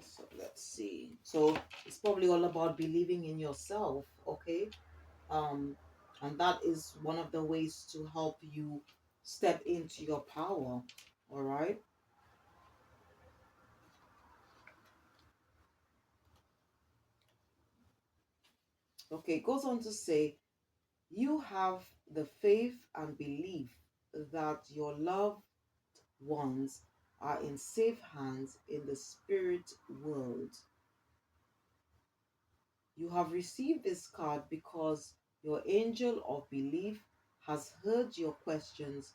So let's see. So it's probably all about believing in yourself, okay? Um, and that is one of the ways to help you step into your power. All right. Okay, it goes on to say you have the faith and belief that your loved ones are in safe hands in the spirit world. You have received this card because your angel of belief has heard your questions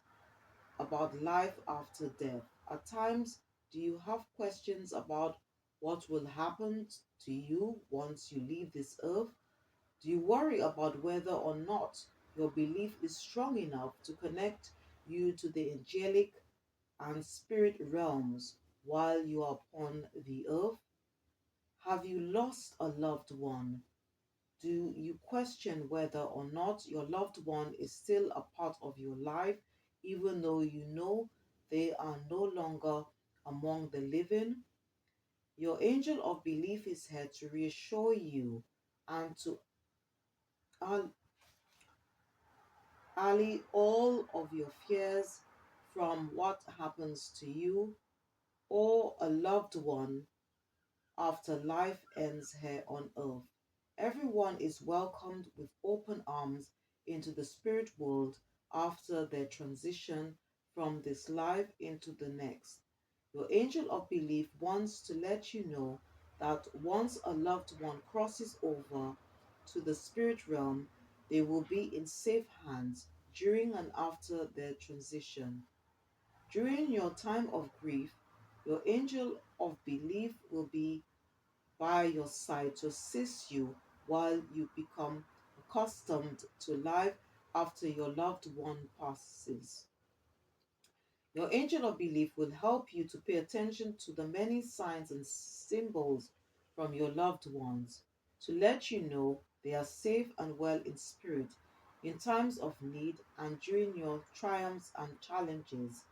about life after death. At times, do you have questions about what will happen to you once you leave this earth? Do you worry about whether or not your belief is strong enough to connect you to the angelic and spirit realms while you are upon the earth? Have you lost a loved one? Do you question whether or not your loved one is still a part of your life, even though you know they are no longer among the living? Your angel of belief is here to reassure you and to allay all of your fears from what happens to you or a loved one after life ends here on earth. Everyone is welcomed with open arms into the spirit world after their transition from this life into the next. Your angel of belief wants to let you know that once a loved one crosses over to the spirit realm, they will be in safe hands during and after their transition. During your time of grief, your angel of belief will be by your side to assist you while you become accustomed to life after your loved one passes. Your angel of belief will help you to pay attention to the many signs and symbols from your loved ones to let you know they are safe and well in spirit in times of need and during your triumphs and challenges.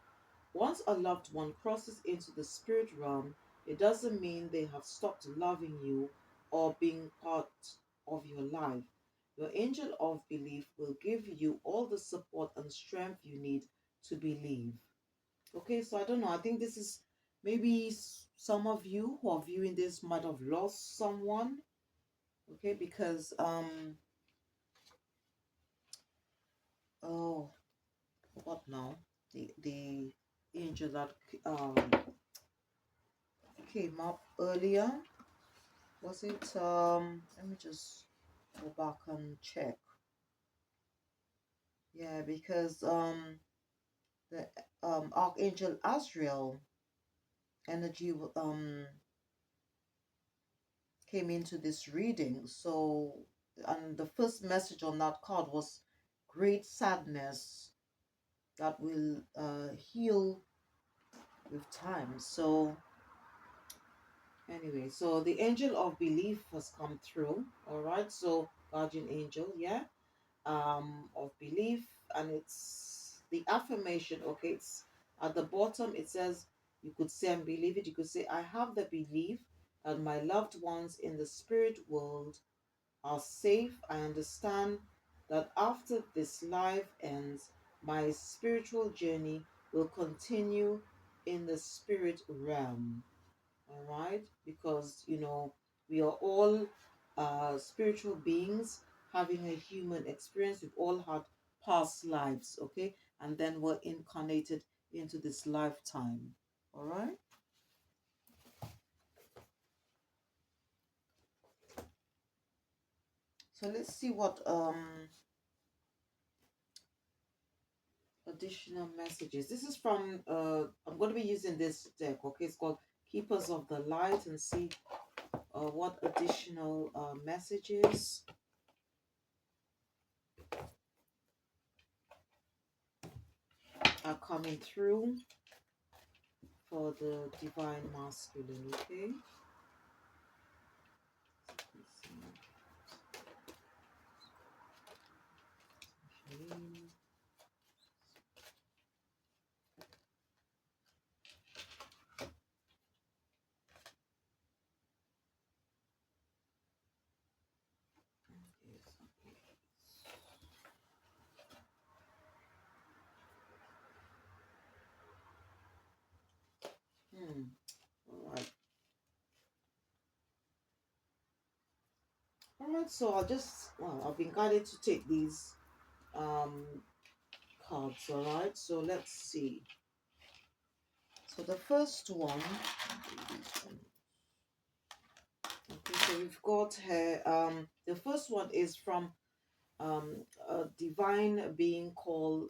Once a loved one crosses into the spirit realm, it doesn't mean they have stopped loving you or being part of your life. Your angel of belief will give you all the support and strength you need to believe. Okay, so I don't know. I think this is maybe some of you who are viewing this might have lost someone. Okay, because oh, what now? The angel that um came up earlier. Was it let me just go back and check. Yeah, because the Archangel Azrael energy came into this reading. So and the first message on that card was great sadness that will heal with time. So anyway, so the angel of belief has come through. All right, so guardian angel, yeah, of belief, and it's the affirmation. Okay, it's at the bottom. It says, you could say and believe it. You could say, I have the belief that my loved ones in the spirit world are safe. I understand that after this life ends, my spiritual journey will continue in the spirit realm. All right, because we are all spiritual beings having a human experience. We've all had past lives, okay, and then we're incarnated into this lifetime. All right, so let's see what additional messages. This is from I'm going to be using this deck, okay. It's called Keepers of the Light, and see what additional messages are coming through for the divine masculine, okay? Okay. All right. All right, so I've been guided to take these um cards, all right? So let's see. So the first one, Okay, so we've got here. The first one is from a divine being called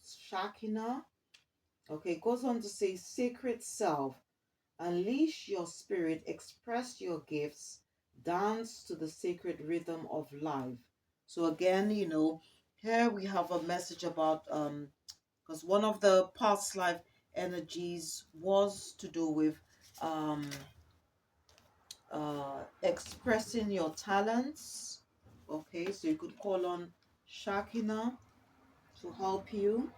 Shakina. Okay, it goes on to say, sacred self, unleash your spirit, express your gifts, dance to the sacred rhythm of life. So again, here we have a message about because one of the past life energies was to do with um expressing your talents. Okay, so you could call on Shakina to help you.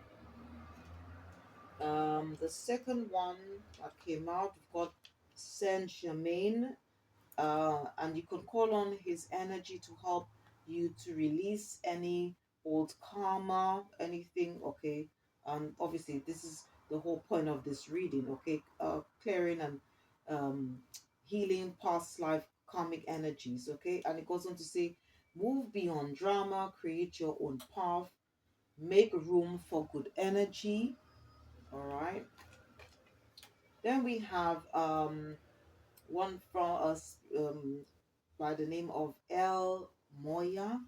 The second one that came out, we've got Saint Germain, and you can call on his energy to help you to release any old karma, anything. Okay, obviously this is the whole point of this reading. Okay, clearing and um, healing past life karmic energies. Okay, and it goes on to say, move beyond drama, create your own path, make room for good energy. All right. Then we have one from us by the name of El Moya.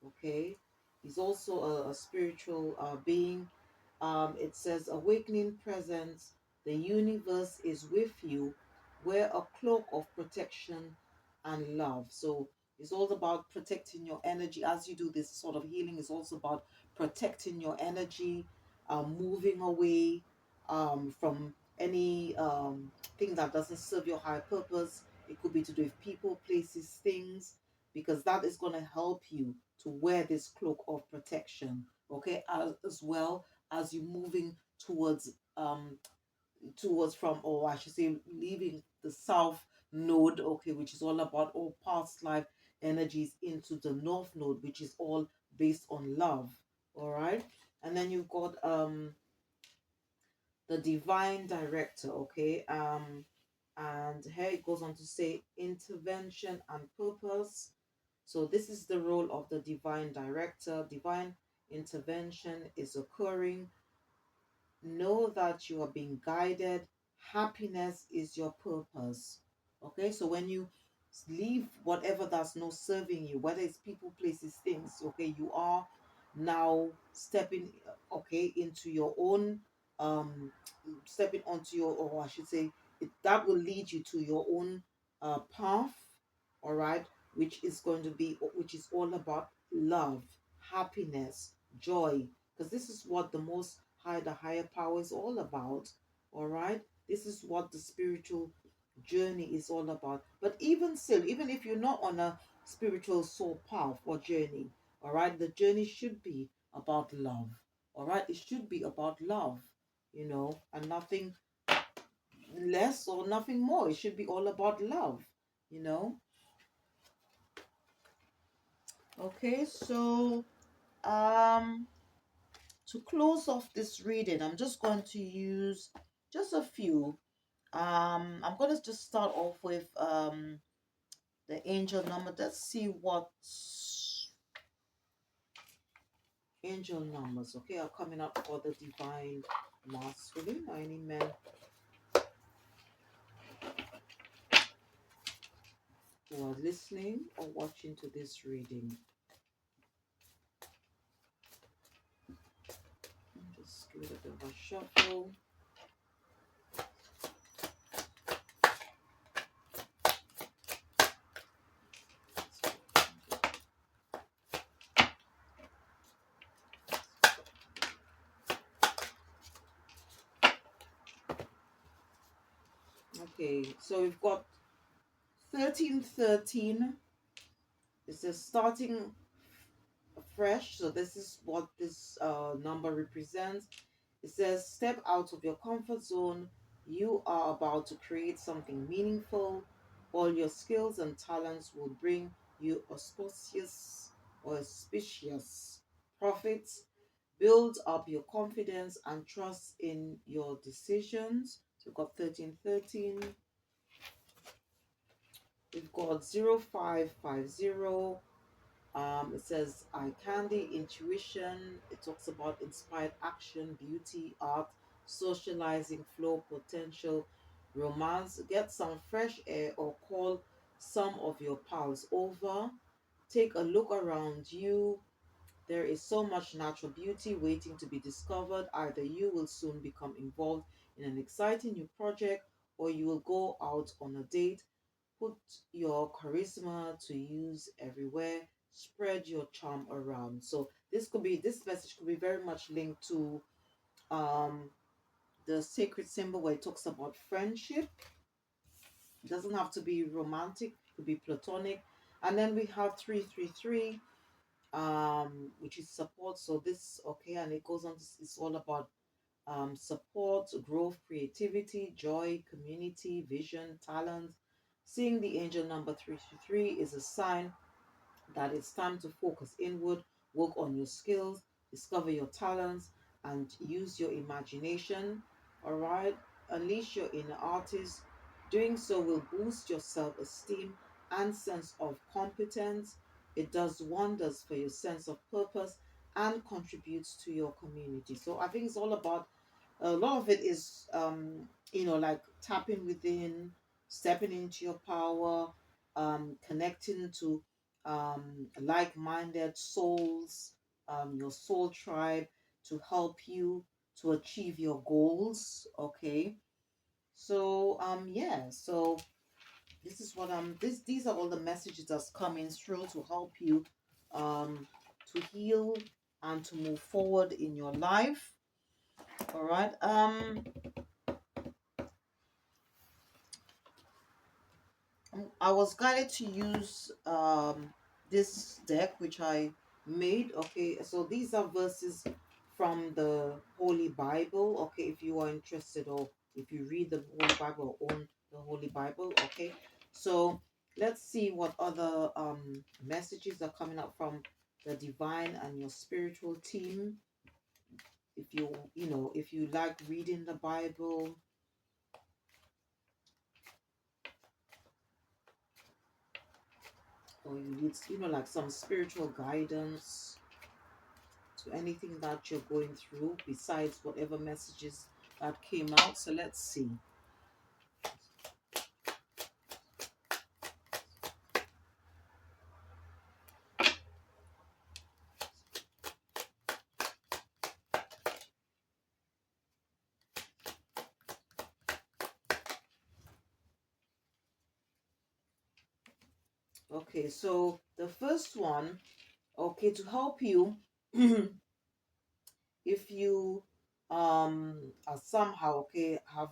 Okay, he's also a spiritual being. It says, awakening presence, the universe is with you. Wear a cloak of protection and love. So it's all about protecting your energy as you do this sort of healing. It's also about protecting your energy, moving away from any thing that doesn't serve your higher purpose. It could be to do with people, places, things, because that is going to help you to wear this cloak of protection. Okay, as well as you moving towards towards from, or I should say, leaving the south node. Okay, which is all about all past life energies, into the north node, which is all based on love. All right, and then you've got the divine director. Okay, and here it goes on to say, intervention and purpose. So this is the role of the divine director. Divine intervention is occurring. Know that you are being guided. Happiness is your purpose. Okay, so when you leave whatever that's not serving you, whether it's people, places, things, okay, you are now stepping, okay, into your own, stepping onto your, or I should say, that will lead you to your own path. All right, which is going to be, which is all about love, happiness, joy, because this is what the most high, the higher power is all about. All right, this is what the spiritual journey is all about. But even still, even if you're not on a spiritual soul path or journey, all right, the journey should be about love. All right, it should be about love, and nothing less or nothing more. It should be all about love, you know. Okay, so um to close off this reading, I'm just going to use just a few. I'm going to just start off with the angel number. Let's see what angel numbers, okay, are coming up for the divine masculine, or any men who are listening or watching to this reading. Just give it a bit of a shuffle. Okay, so we've got 1313. It says starting fresh. So this is what this number represents. It says, step out of your comfort zone. You are about to create something meaningful. All your skills and talents will bring you auspicious or auspicious profits. Build up your confidence and trust in your decisions. So we've got 1313. We've got 0550. It says eye candy, intuition. It talks about inspired action, beauty, art, socializing, flow, potential, romance. Get some fresh air or call some of your pals over. Take a look around you. There is so much natural beauty waiting to be discovered. Either you will soon become involved in an exciting new project, or you will go out on a date. Put your charisma to use everywhere. Spread your charm around. So this message could be very much linked to um the sacred symbol where it talks about friendship. It doesn't have to be romantic, it could be platonic. And then we have 333, which is support. So this, okay, and it goes on, it's all about support, growth, creativity, joy, community, vision, talent. Seeing the angel number 333 is a sign that it's time to focus inward, work on your skills, discover your talents, and use your imagination. All right, unleash your inner artist. Doing so will boost your self esteem and sense of competence. It does wonders for your sense of purpose and contributes to your community. So I think it's all about a lot of it is like tapping within, stepping into your power, connecting to like-minded souls, your soul tribe, to help you to achieve your goals. Okay, so yeah, so this is what these are all the messages that's coming through to help you um to heal and to move forward in your life. All right. I was guided to use this deck which I made. Okay, so these are verses from the Holy Bible. Okay, if you are interested, or if you read the Holy Bible or own the Holy Bible. Okay, so let's see what other messages are coming up from the divine and your spiritual team. If if you like reading the Bible, or you need like some spiritual guidance to anything that you're going through besides whatever messages that came out. So let's see. Okay, so the first one, okay, to help you, if you are somehow okay have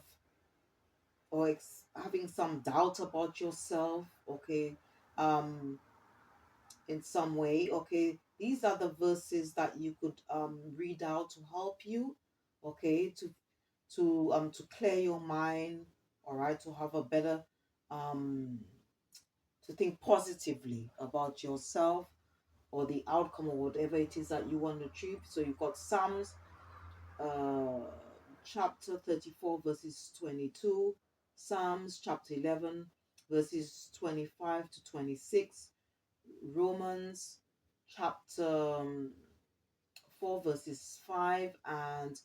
or having some doubt about yourself, okay, um in some way, okay, these are the verses that you could read out to help you, okay, to clear your mind, all right, to have a better um to think positively about yourself or the outcome or whatever it is that you want to achieve. So you've got Psalms uh chapter 34 verses 22, Psalms chapter 11 verses 25 to 26, Romans chapter 4 verses 5, and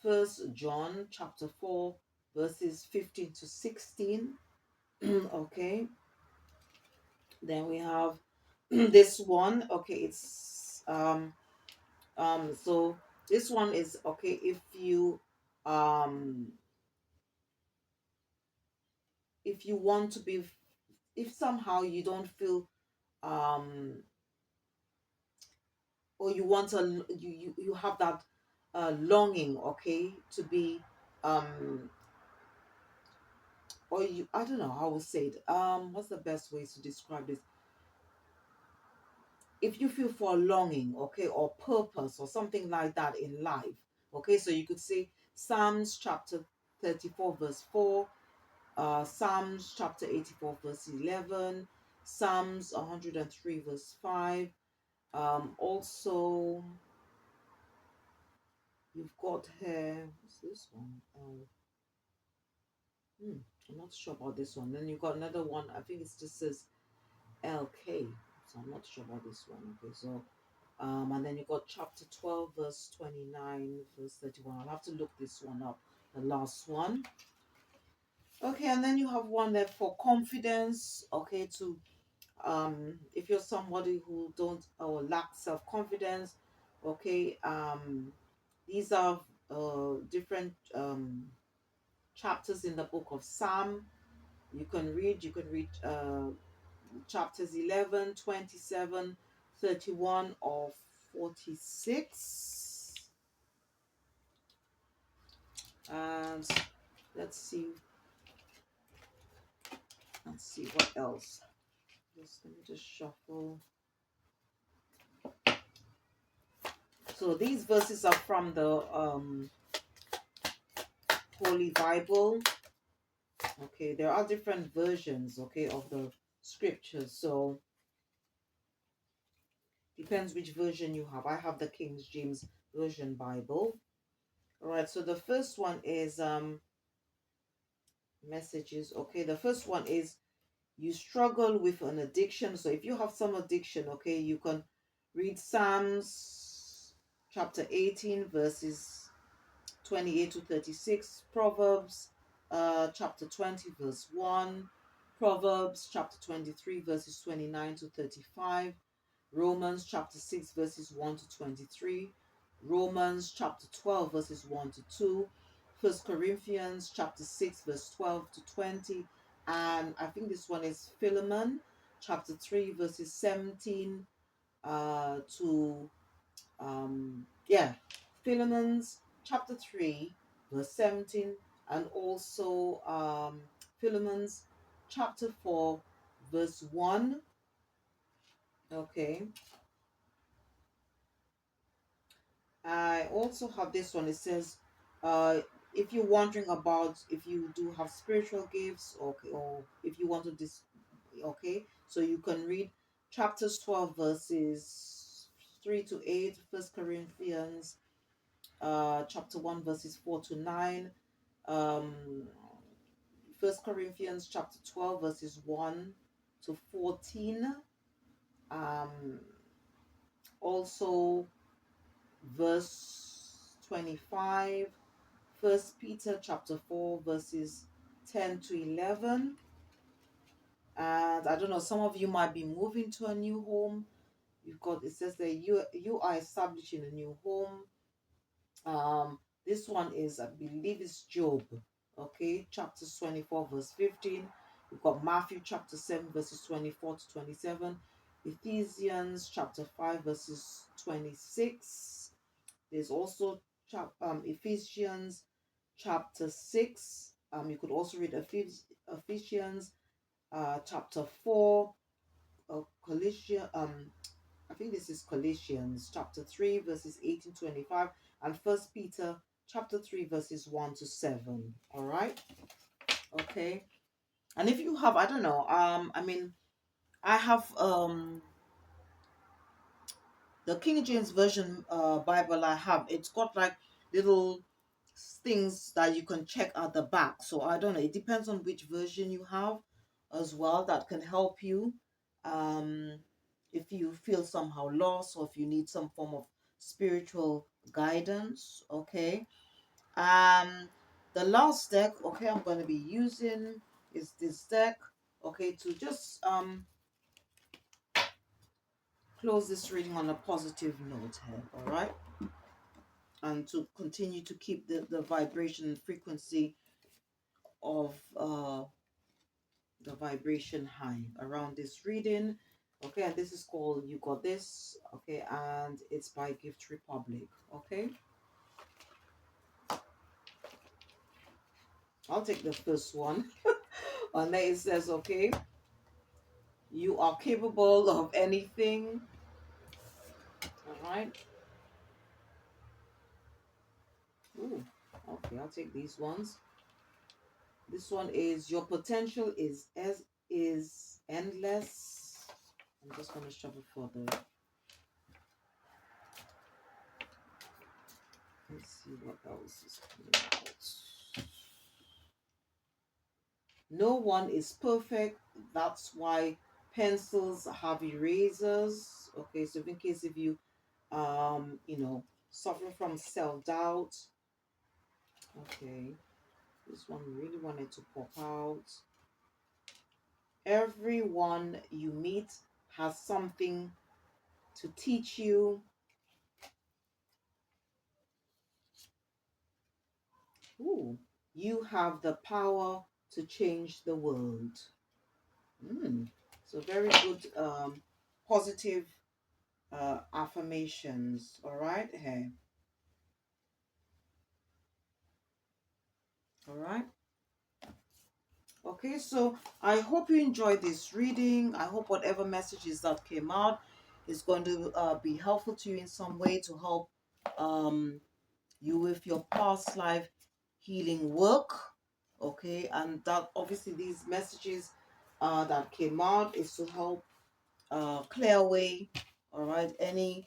First John chapter 4 verses 15 to 16. Okay, then we have this one. Okay, it's so this one is okay um if you want to be, if somehow you don't feel um or you want you have that longing, okay, to be um or you, I don't know how to say it, what's the best ways to describe this, if you feel for a longing, okay, or purpose or something like that in life, okay, so you could say Psalms chapter 34 verse 4, Psalms chapter 84 verse 11, Psalms 103 verse 5. Also you've got here, what's this one? I'm not sure about this one. Then you've got another one, I think it just says LK, so I'm not sure about this one. Okay, so and then you got chapter 12 verse 29 verse 31. I'll have to look this one up, the last one. Okay, and then you have one there for confidence. Okay, to if you're somebody who don't or lack self-confidence, okay, these are different chapters in the book of Psalm. You can read chapters 11, 27, 31, or 46. And let's see, what else. Let me just shuffle. So these verses are from the Holy Bible. Okay, there are different versions, okay, of the scriptures. So depends which version you have. I have the King James Version Bible. All right, so the first one is messages. Okay, the first one is you struggle with an addiction. So if you have some addiction, okay, you can read Psalms chapter 18 verses 28 to 36, Proverbs chapter 20 verse 1, Proverbs chapter 23 verses 29 to 35, Romans chapter 6 verses 1 to 23, Romans chapter 12 verses 1 to 2, First Corinthians chapter 6 verse 12 to 20, and I think this one is Philemon chapter 3 verses 17 to yeah, Philemon's chapter 3 verse 17, and also Philemon's chapter 4 verse 1. Okay, I also have this one. It says, if you're wondering about if you do have spiritual gifts, okay, or if you want to okay, so you can read chapters 12 verses 3 to 8, First Corinthians chapter 1 verses 4 to 9, um First Corinthians chapter 12 verses 1 to 14, um also verse 25, First Peter chapter 4 verses 10 to 11. And I don't know, some of you might be moving to a new home. You've got, it says that you are establishing a new home. This one is, I believe, it's Job. Okay, chapters 24 verse 15. We've got Matthew chapter 7 verses 24 to 27. Ephesians chapter 5 verses 26. There's also Ephesians chapter 6. You could also read Ephesians chapter 4. Colossians, I think this is Colossians chapter 3 verses 18 to 25, and First Peter chapter 3 verses 1 to 7. All right. Okay. And if you have, I don't know, I mean, I have the King James Version Bible. I have, it's got like little things that you can check at the back. So I don't know, it depends on which version you have as well, that can help you um if you feel somehow lost, or if you need some form of spiritual guidance. Okay. um the last deck, okay, I'm going to be using is this deck, okay, to just close this reading on a positive note here. All right, and to continue to keep the vibration and frequency of the vibration high around this reading. Okay, and this is called You Got This. Okay, and it's by Gift Republic. Okay, I'll take the first one. And then it says, okay, you are capable of anything. All right. Ooh, okay, I'll take these ones. This one is your potential is endless. I'm just gonna shuffle for the. Let's see what else is coming out. No one is perfect. That's why pencils have erasers. Okay, so in case if you suffer from self-doubt. Okay. This one really wanted to pop out. Everyone you meet has something to teach you. Ooh, you have the power to change the world. Mm. So very good, positive affirmations. All right, hey, all right. Okay, so I hope you enjoyed this reading. I hope whatever messages that came out is going to be helpful to you in some way to help um, you with your past life healing work. Okay, and that obviously these messages that came out is to help clear away, all right, any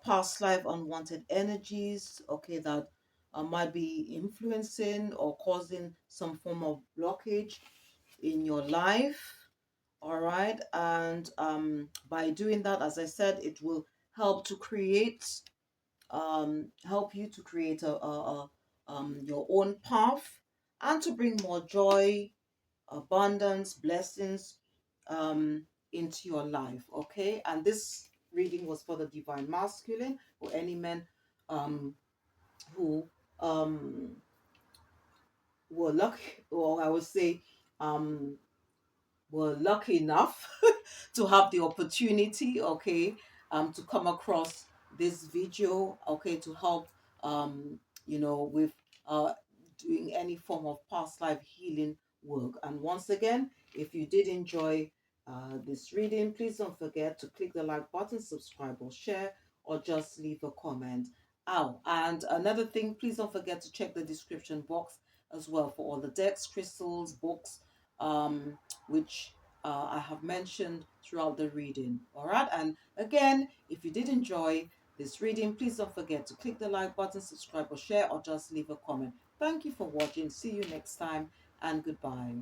past life unwanted energies, okay, that might be influencing or causing some form of blockage in your life. All right, and by doing that, as I said, it will help to create help you to create your own path and to bring more joy, abundance, blessings into your life. Okay, and this reading was for the divine masculine or any men who um were lucky, or I would say were lucky enough to have the opportunity, okay, to come across this video, okay, to help, with uh, doing any form of past life healing work. And once again, if you did enjoy this reading, please don't forget to click the like button, subscribe or share, or just leave a comment. Oh, and another thing, please don't forget to check the description box as well for all the decks, crystals, books, which I have mentioned throughout the reading. All right. And again, if you did enjoy this reading, please don't forget to click the like button, subscribe or share, or just leave a comment. Thank you for watching. See you next time and goodbye.